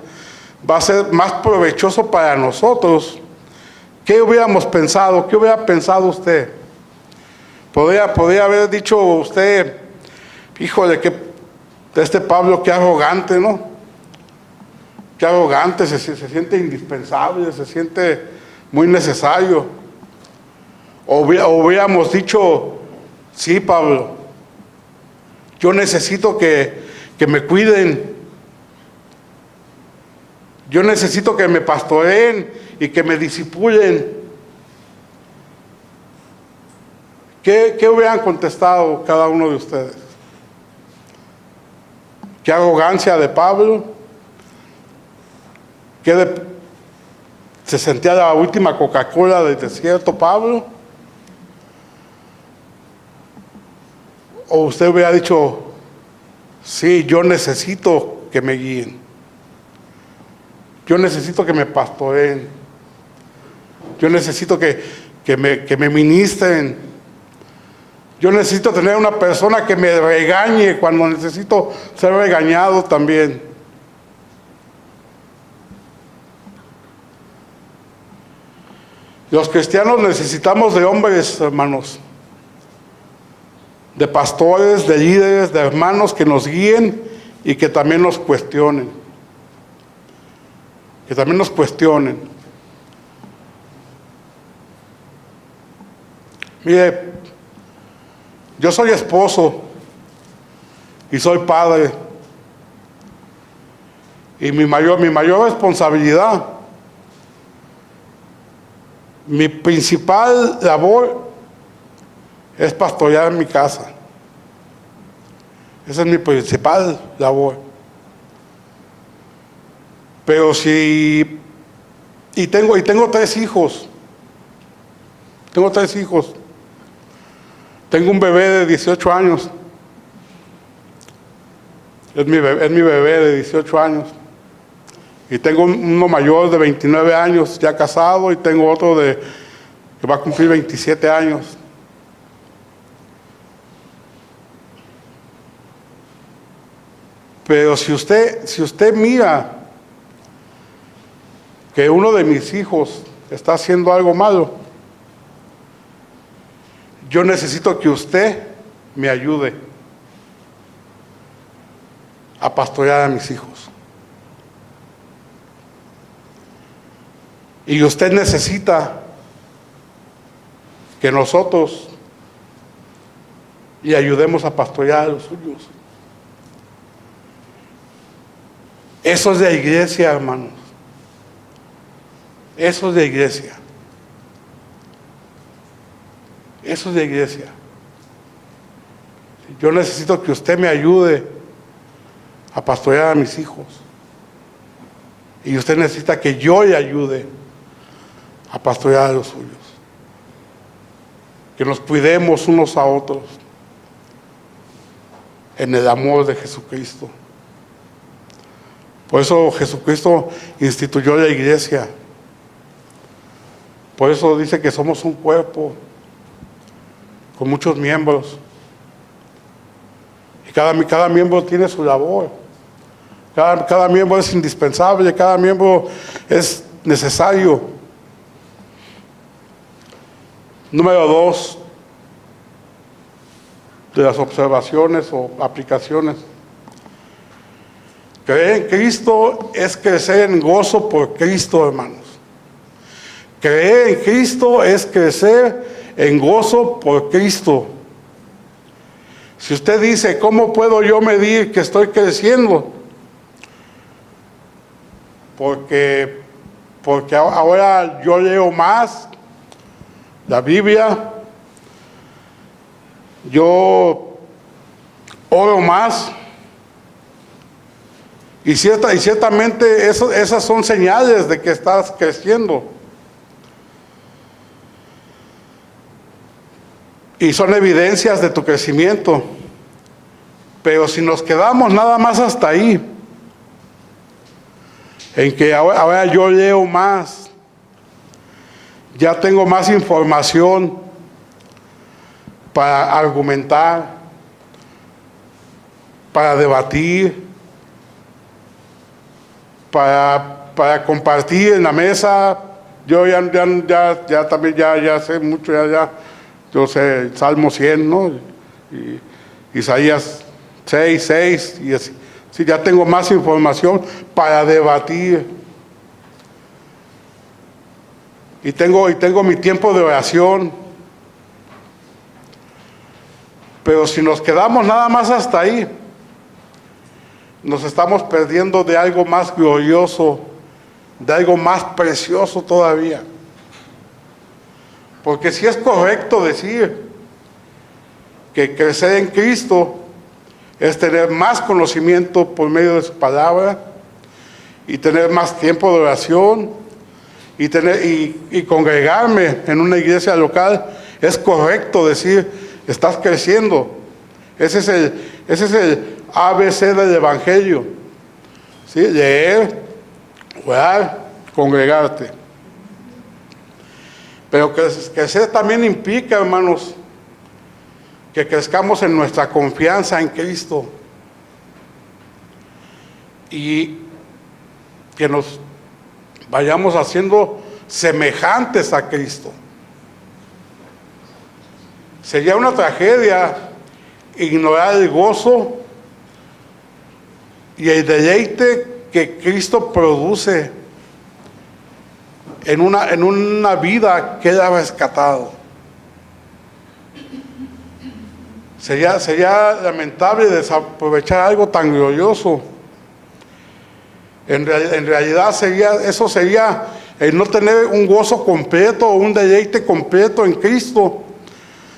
va a ser más provechoso para nosotros, ¿qué hubiéramos pensado? ¿Qué hubiera pensado usted? Podría haber dicho usted, híjole, este Pablo qué arrogante, ¿no? qué arrogante, se siente indispensable, se siente muy necesario. O hubiéramos dicho, sí, Pablo, yo necesito que me cuiden, yo necesito que me pastoreen y que me discipulen. ¿Qué hubieran contestado cada uno de ustedes? ¿Qué arrogancia de Pablo? ¿Se sentía la última Coca-Cola del desierto Pablo? ¿O usted hubiera dicho, sí, yo necesito que me guíen, yo necesito que me pastoreen, yo necesito que me ministren, yo necesito tener una persona que me regañe cuando necesito ser regañado también? Los cristianos necesitamos de hombres, hermanos, de pastores, de líderes, de hermanos que nos guíen y que también nos cuestionen. Que también nos cuestionen. Mire, yo soy esposo y soy padre. Y mi mayor responsabilidad, mi principal labor es pastorear mi casa. Esa es mi principal labor. Pero si... Y tengo 3 hijos. Tengo 3 hijos. Tengo un bebé de 18 años. Es mi bebé de 18 años. Y tengo uno mayor de 29 años, ya casado, y tengo otro que va a cumplir 27 años. Pero si usted mira que uno de mis hijos está haciendo algo malo, yo necesito que usted me ayude a pastorear a mis hijos. Y usted necesita que nosotros le ayudemos a pastorear a los suyos. Eso es de iglesia, hermanos. Eso es de iglesia. Eso es de iglesia. Yo necesito que usted me ayude a pastorear a mis hijos. Y usted necesita que yo le ayude a pastorear a los suyos. Que nos cuidemos unos a otros en el amor de Jesucristo. Por eso Jesucristo instituyó la iglesia. Por eso dice que somos un cuerpo con muchos miembros. Y cada miembro tiene su labor. Cada miembro es indispensable, cada miembro es necesario. Número 2 de las observaciones o aplicaciones. Creer en Cristo es crecer en gozo por Cristo, hermanos. Creer en Cristo es crecer en gozo por Cristo. Si usted dice, ¿cómo puedo yo medir que estoy creciendo? Porque ahora yo leo más la Biblia, yo oro más. Y ciertamente esas son señales de que estás creciendo. Y son evidencias de tu crecimiento. Pero si nos quedamos nada más hasta ahí, en que ahora yo leo más, ya tengo más información para argumentar, para debatir, para compartir en la mesa. Yo ya también ya sé mucho, yo sé el Salmo 100, ¿no? Y Isaías 6, y así, Sí, ya tengo más información para debatir. Y tengo mi tiempo de oración. Pero si nos quedamos nada más hasta ahí, nos estamos perdiendo de algo más glorioso, de algo más precioso todavía. Porque si es correcto decir que crecer en Cristo es tener más conocimiento por medio de su palabra y tener más tiempo de oración y congregarme en una iglesia local, es correcto decir, estás creciendo. Ese es el ABC del Evangelio. ¿Sí? Leer, orar, congregarte. Pero crecer también implica, hermanos, que crezcamos en nuestra confianza en Cristo y que nos vayamos haciendo semejantes a Cristo. Sería una tragedia ignorar el gozo y el deleite que Cristo produce en una vida que Él ha rescatado. Sería lamentable desaprovechar algo tan glorioso. En realidad eso sería el no tener un gozo completo o un deleite completo en Cristo.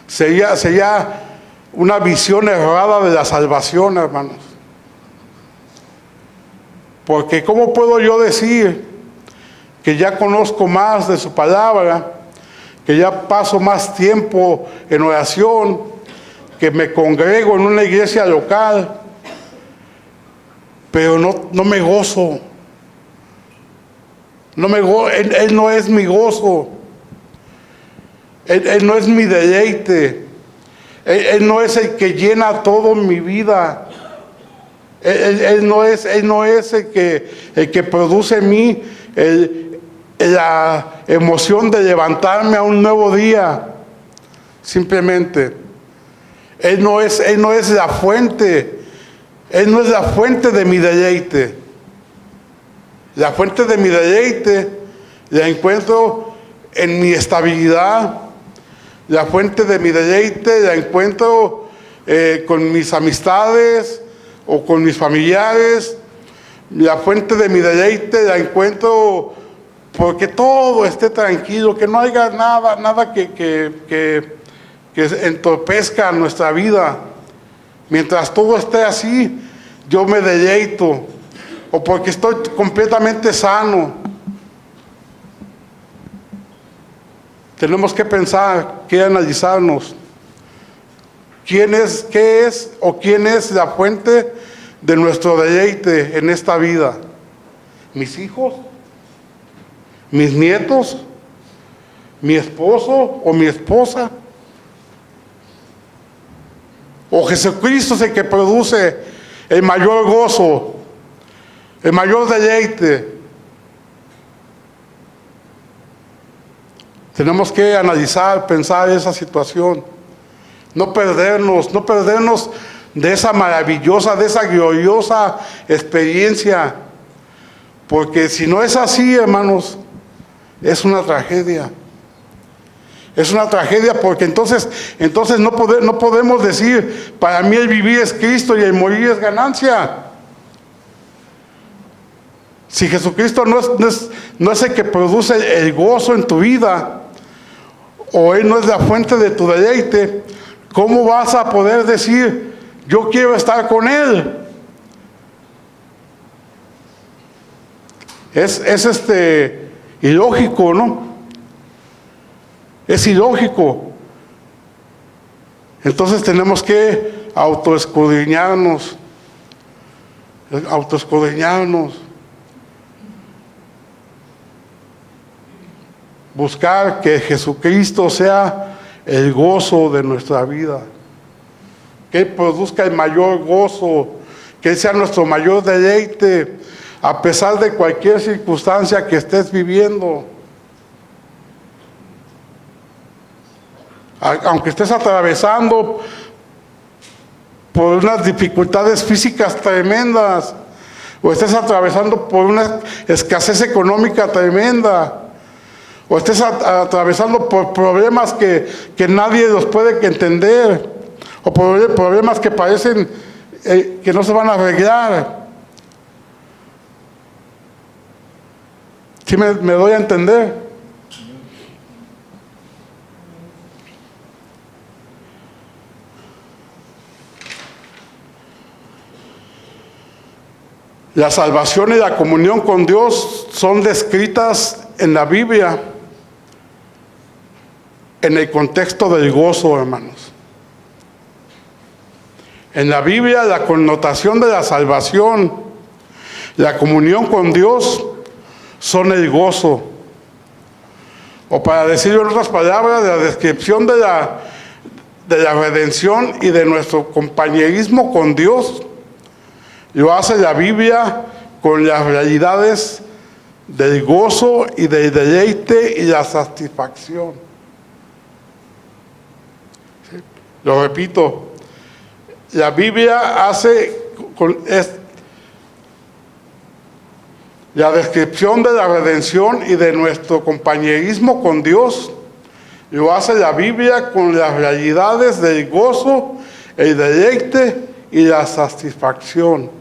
Sería una visión errada de la salvación, hermanos. Porque ¿cómo puedo yo decir que ya conozco más de su palabra, que ya paso más tiempo en oración, que me congrego en una iglesia local, pero no me gozo? Él no es mi gozo. Él no es mi deleite. Él no es el que llena todo mi vida. Él no es el que produce en mí la emoción de levantarme a un nuevo día. Simplemente. Él no es la fuente. Él no es la fuente de mi deleite. La fuente de mi deleite la encuentro en mi estabilidad. La fuente de mi deleite la encuentro con mis amistades o con mis familiares. La fuente de mi deleite la encuentro porque todo esté tranquilo, que no haya nada que entorpezca nuestra vida. Mientras todo esté así, yo me deleito. O porque estoy completamente sano. Tenemos que pensar, que analizarnos. ¿Quién es la fuente de nuestro deleite en esta vida? ¿Mis hijos? ¿Mis nietos? ¿Mi esposo o mi esposa? ¿O Jesucristo es el que produce el mayor gozo, el mayor deleite? Tenemos que analizar, pensar esa situación. No perdernos de esa maravillosa, de esa gloriosa experiencia. Porque si no es así, hermanos, es una tragedia. Es una tragedia porque entonces no podemos decir, para mí el vivir es Cristo y el morir es ganancia. Si Jesucristo no es el que produce el gozo en tu vida, o Él no es la fuente de tu deleite, ¿cómo vas a poder decir, yo quiero estar con Él? Es ilógico, ¿no? Es ilógico. Entonces tenemos que autoescudriñarnos. Buscar que Jesucristo sea el gozo de nuestra vida. Que Él produzca el mayor gozo. Que Él sea nuestro mayor deleite. A pesar de cualquier circunstancia que estés viviendo. Aunque estés atravesando por unas dificultades físicas tremendas, o estés atravesando por una escasez económica tremenda, o estés atravesando por problemas que nadie los puede entender, o por problemas que parecen que no se van a arreglar. ¿Sí me doy a entender? La salvación y la comunión con Dios son descritas en la Biblia en el contexto del gozo, hermanos. En la Biblia la connotación de la salvación, la comunión con Dios son el gozo. O para decirlo en otras palabras, la descripción de la redención y de nuestro compañerismo con Dios lo hace la Biblia con las realidades del gozo y del deleite y la satisfacción. ¿Sí? Lo repito, la Biblia hace la descripción de la redención y de nuestro compañerismo con Dios, lo hace la Biblia con las realidades del gozo, el deleite y la satisfacción.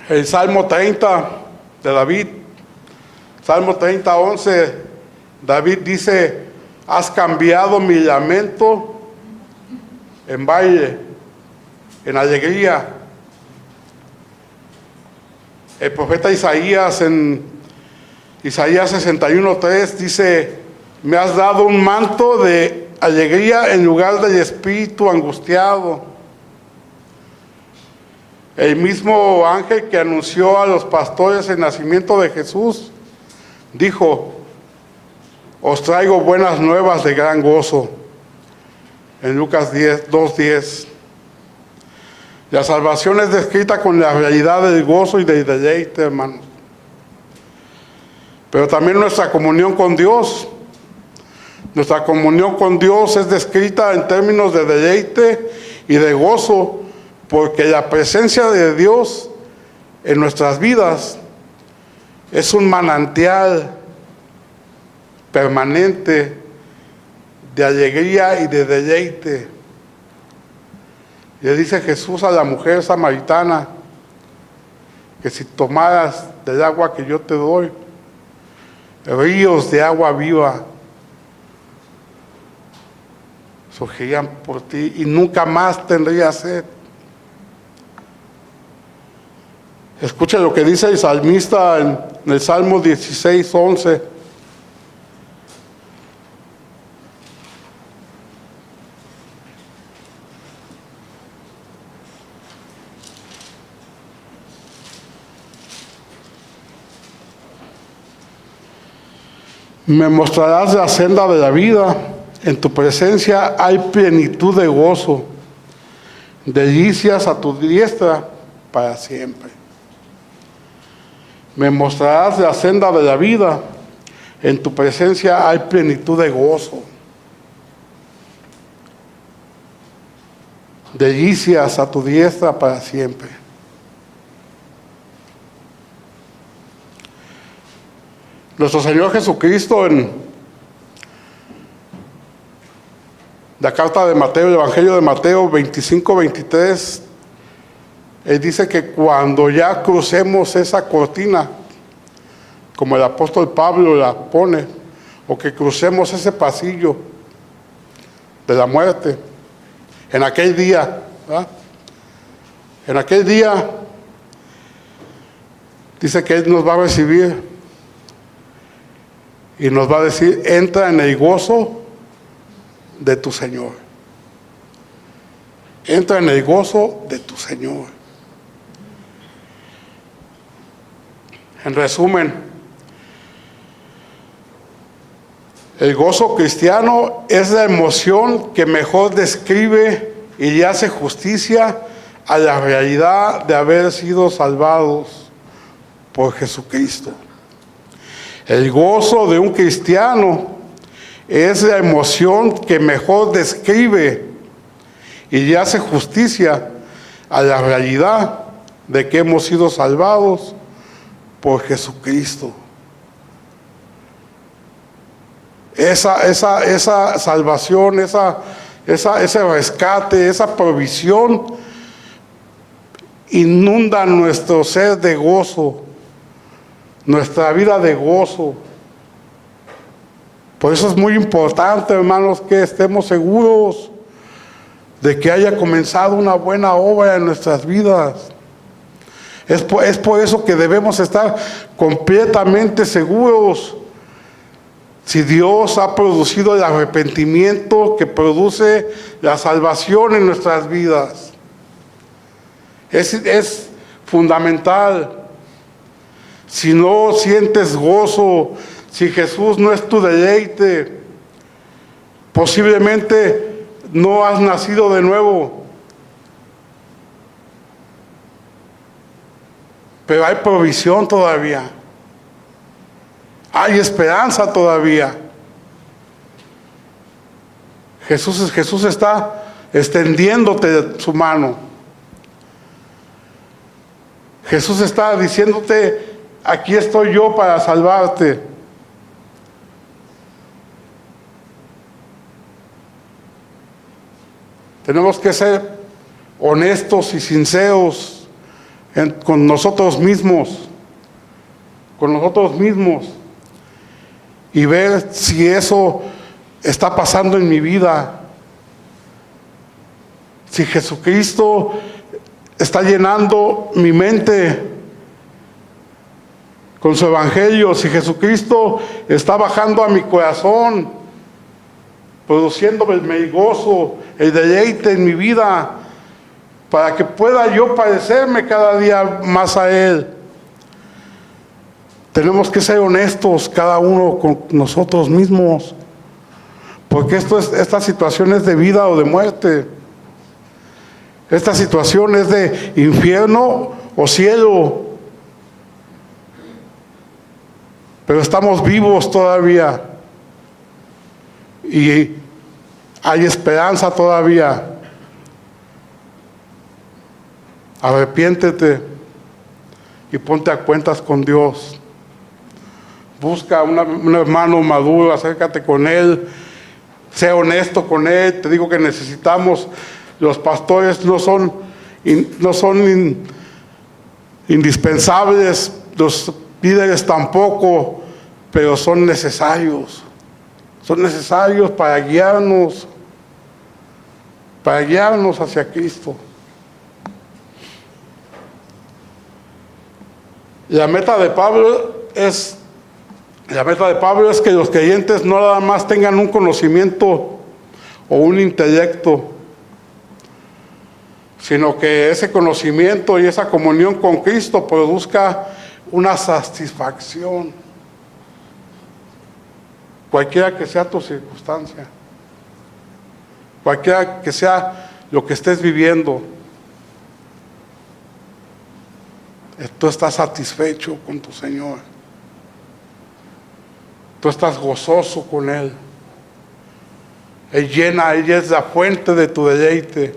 El Salmo 30 de David, Salmo 30, 11, David dice: has cambiado mi lamento en baile, en alegría. El profeta Isaías en Isaías 61:3 dice: me has dado un manto de alegría en lugar del espíritu angustiado. El mismo ángel que anunció a los pastores el nacimiento de Jesús dijo: os traigo buenas nuevas de gran gozo. En Lucas 2:10. La salvación es descrita con la realidad del gozo y del deleite, hermanos. Pero también nuestra comunión con Dios. Nuestra comunión con Dios es descrita en términos de deleite y de gozo, porque la presencia de Dios en nuestras vidas es un manantial permanente de alegría y de deleite. Le dice Jesús a la mujer samaritana que si tomaras del agua que yo te doy, ríos de agua viva surgirían por ti y nunca más tendrías sed. Escucha lo que dice el salmista en el Salmo 16:11. Me mostrarás la senda de la vida, en tu presencia hay plenitud de gozo, delicias a tu diestra para siempre. Me mostrarás la senda de la vida, en tu presencia hay plenitud de gozo, delicias a tu diestra para siempre. Nuestro Señor Jesucristo en la carta de Mateo, el Evangelio de Mateo 25:23, Él dice que cuando ya crucemos esa cortina, como el apóstol Pablo la pone, o que crucemos ese pasillo de la muerte, en aquel día, ¿verdad? En aquel día, dice que Él nos va a recibir y nos va a decir: entra en el gozo de tu Señor. Entra en el gozo de tu Señor. En resumen, el gozo cristiano es la emoción que mejor describe y le hace justicia a la realidad de haber sido salvados por Jesucristo. El gozo de un cristiano es la emoción que mejor describe y le hace justicia a la realidad de que hemos sido salvados por Jesucristo. Esa salvación, ese rescate, esa provisión inunda nuestro ser de gozo, nuestra vida de gozo. Por eso es muy importante, hermanos, que estemos seguros de que haya comenzado una buena obra en nuestras vidas. Es por eso que debemos estar completamente seguros. Si Dios ha producido el arrepentimiento que produce la salvación en nuestras vidas, es fundamental. Si no sientes gozo, si Jesús no es tu deleite, posiblemente no has nacido de nuevo. Pero hay provisión todavía. Hay esperanza todavía. Jesús está extendiéndote su mano. Jesús está diciéndote: aquí estoy yo para salvarte. Tenemos que ser honestos y sinceros con nosotros mismos. Con nosotros mismos. Y ver si eso está pasando en mi vida. Si Jesucristo está llenando mi mente con su evangelio, si Jesucristo está bajando a mi corazón, produciéndome el gozo, el deleite en mi vida, para que pueda yo parecerme cada día más a Él. Tenemos que ser honestos cada uno con nosotros mismos, porque esta situación es de vida o de muerte. Esta situación es de infierno o cielo. Pero estamos vivos todavía y hay esperanza todavía. Arrepiéntete y ponte a cuentas con Dios. Busca un hermano maduro, acércate con él, sé honesto con él. Te digo que necesitamos, los pastores no son indispensables, los líderes tampoco, pero son necesarios. Son necesarios para guiarnos hacia Cristo. La meta de Pablo es que los creyentes no nada más tengan un conocimiento o un intelecto, sino que ese conocimiento y esa comunión con Cristo produzca una satisfacción, cualquiera que sea tu circunstancia, cualquiera que sea lo que estés viviendo. Tú estás satisfecho con tu Señor. Tú estás gozoso con Él. Ella es la fuente de tu deleite.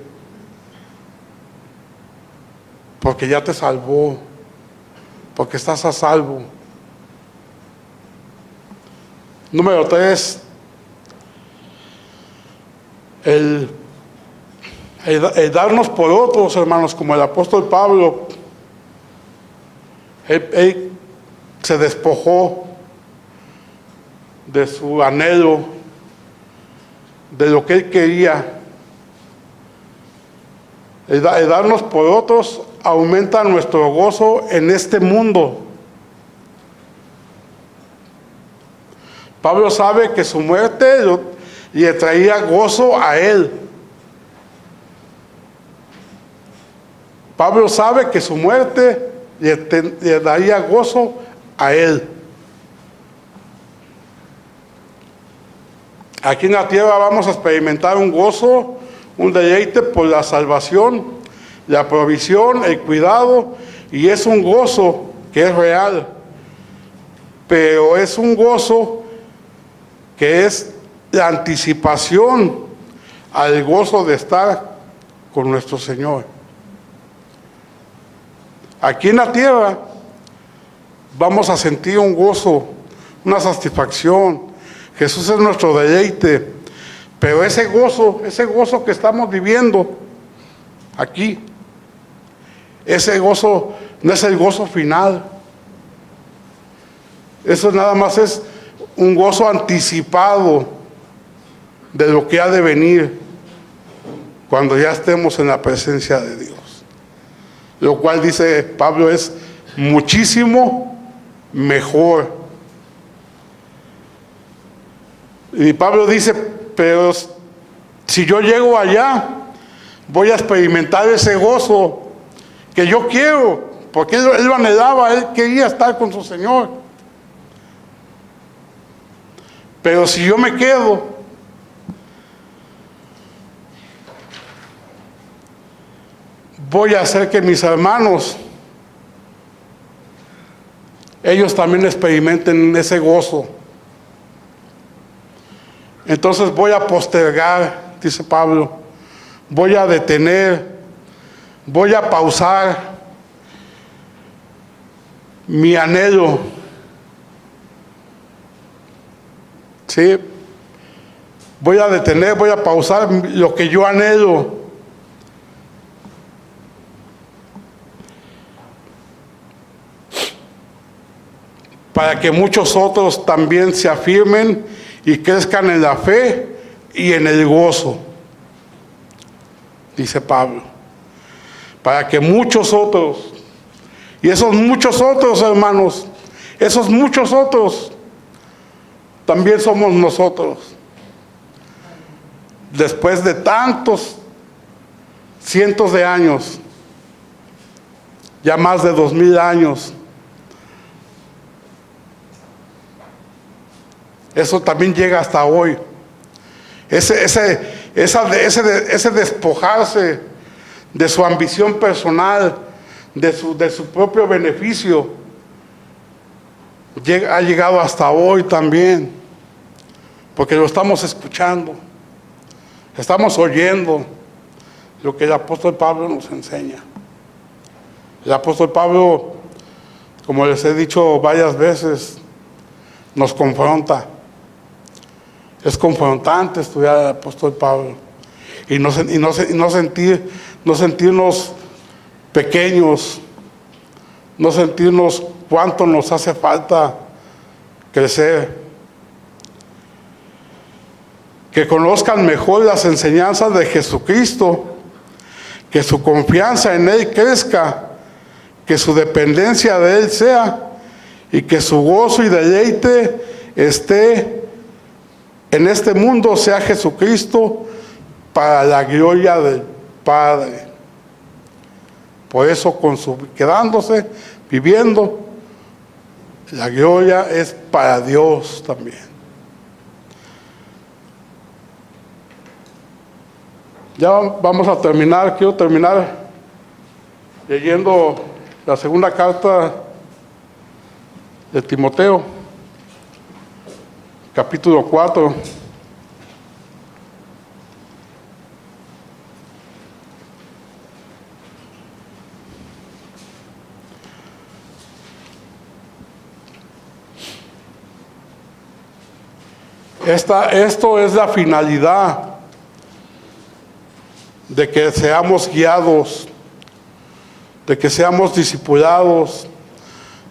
Porque ya te salvó. Porque estás a salvo. Número 3. El darnos por otros, hermanos, como el apóstol Pablo. Él se despojó de su anhelo, de lo que él quería. El darnos por otros aumenta nuestro gozo en este mundo. Pablo sabe que su muerte le traía gozo a él. Pablo sabe que su muerte le daría gozo a él. Aquí en la tierra vamos a experimentar un gozo, un deleite por la salvación, la provisión, el cuidado, y es un gozo que es real, pero es un gozo que es la anticipación al gozo de estar con nuestro Señor. Aquí en la tierra vamos a sentir un gozo, una satisfacción. Jesús es nuestro deleite, pero ese gozo que estamos viviendo aquí, ese gozo no es el gozo final. Eso nada más es un gozo anticipado de lo que ha de venir cuando ya estemos en la presencia de Dios. Lo cual, dice Pablo, es muchísimo mejor. Y Pablo dice, pero si yo llego allá, voy a experimentar ese gozo que yo quiero, porque él lo anhelaba, él quería estar con su Señor. Pero si yo me quedo, voy a hacer que mis hermanos, ellos también experimenten ese gozo. Entonces voy a postergar, dice Pablo, voy a detener, voy a pausar mi anhelo. ¿Sí? Voy a detener, voy a pausar lo que yo anhelo. Para que muchos otros también se afirmen y crezcan en la fe y en el gozo, dice Pablo. Para que muchos otros, y esos muchos otros, hermanos, esos muchos otros, también somos nosotros. Después de tantos cientos de años, ya más de 2000 años, eso también llega hasta hoy. Ese despojarse de su ambición personal, de su propio beneficio, ha llegado hasta hoy también, porque lo estamos escuchando, estamos oyendo lo que el apóstol Pablo nos enseña. El apóstol Pablo, como les he dicho varias veces, nos confronta. Es confrontante estudiar al apóstol Pablo y no sentirnos pequeños, no sentirnos cuánto nos hace falta crecer. Que conozcan mejor las enseñanzas de Jesucristo, que su confianza en Él crezca, que su dependencia de Él sea, y que su gozo y deleite esté en este mundo sea Jesucristo, para la gloria del Padre. Por eso, quedándose, viviendo, la gloria es para Dios también. Ya vamos a terminar. Quiero terminar leyendo la segunda carta de Timoteo, capítulo 4. Esto es la finalidad de que seamos guiados, de que seamos discipulados,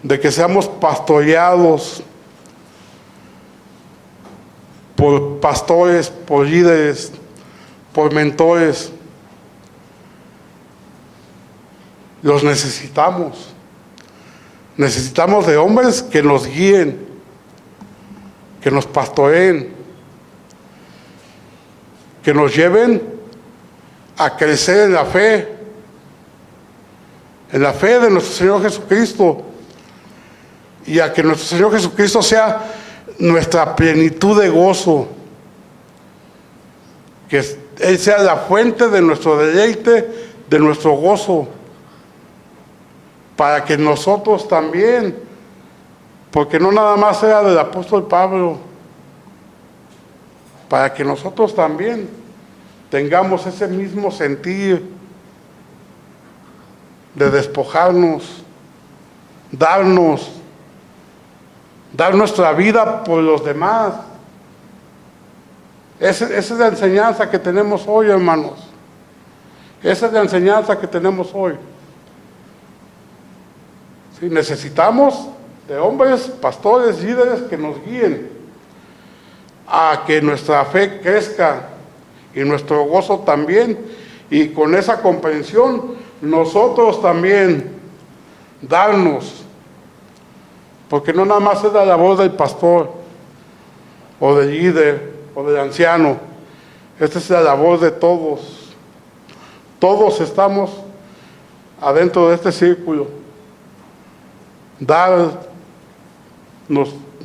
de que seamos pastoreados por pastores, por líderes, por mentores. Los necesitamos. Necesitamos de hombres que nos guíen, que nos pastoreen, que nos lleven a crecer en la fe de nuestro Señor Jesucristo, y a que nuestro Señor Jesucristo sea nuestra plenitud de gozo, que Él sea la fuente de nuestro deleite, de nuestro gozo, para que nosotros también, porque no nada más sea del apóstol Pablo, para que nosotros también tengamos ese mismo sentir de despojarnos, dar nuestra vida por los demás. Esa es la enseñanza que tenemos hoy, hermanos. Esa es la enseñanza que tenemos hoy. Sí, necesitamos de hombres, pastores, líderes que nos guíen a que nuestra fe crezca y nuestro gozo también, y con esa comprensión nosotros también darnos, porque no nada más es la labor del pastor o del líder o del anciano, esta es la labor de todos. Todos estamos adentro de este círculo. Darnos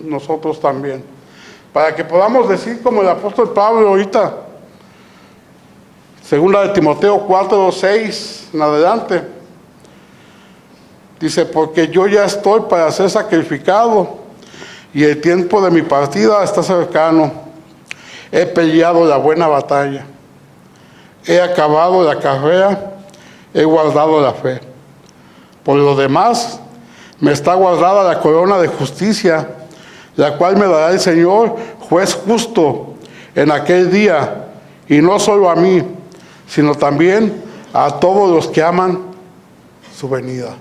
nosotros también, para que podamos decir como el apóstol Pablo ahorita, segunda de Timoteo 4:6 en adelante, dice: porque yo ya estoy para ser sacrificado y el tiempo de mi partida está cercano. He peleado la buena batalla, he acabado la carrera, he guardado la fe. Por lo demás, me está guardada la corona de justicia, la cual me dará el Señor, juez justo, en aquel día, y no solo a mí, sino también a todos los que aman su venida.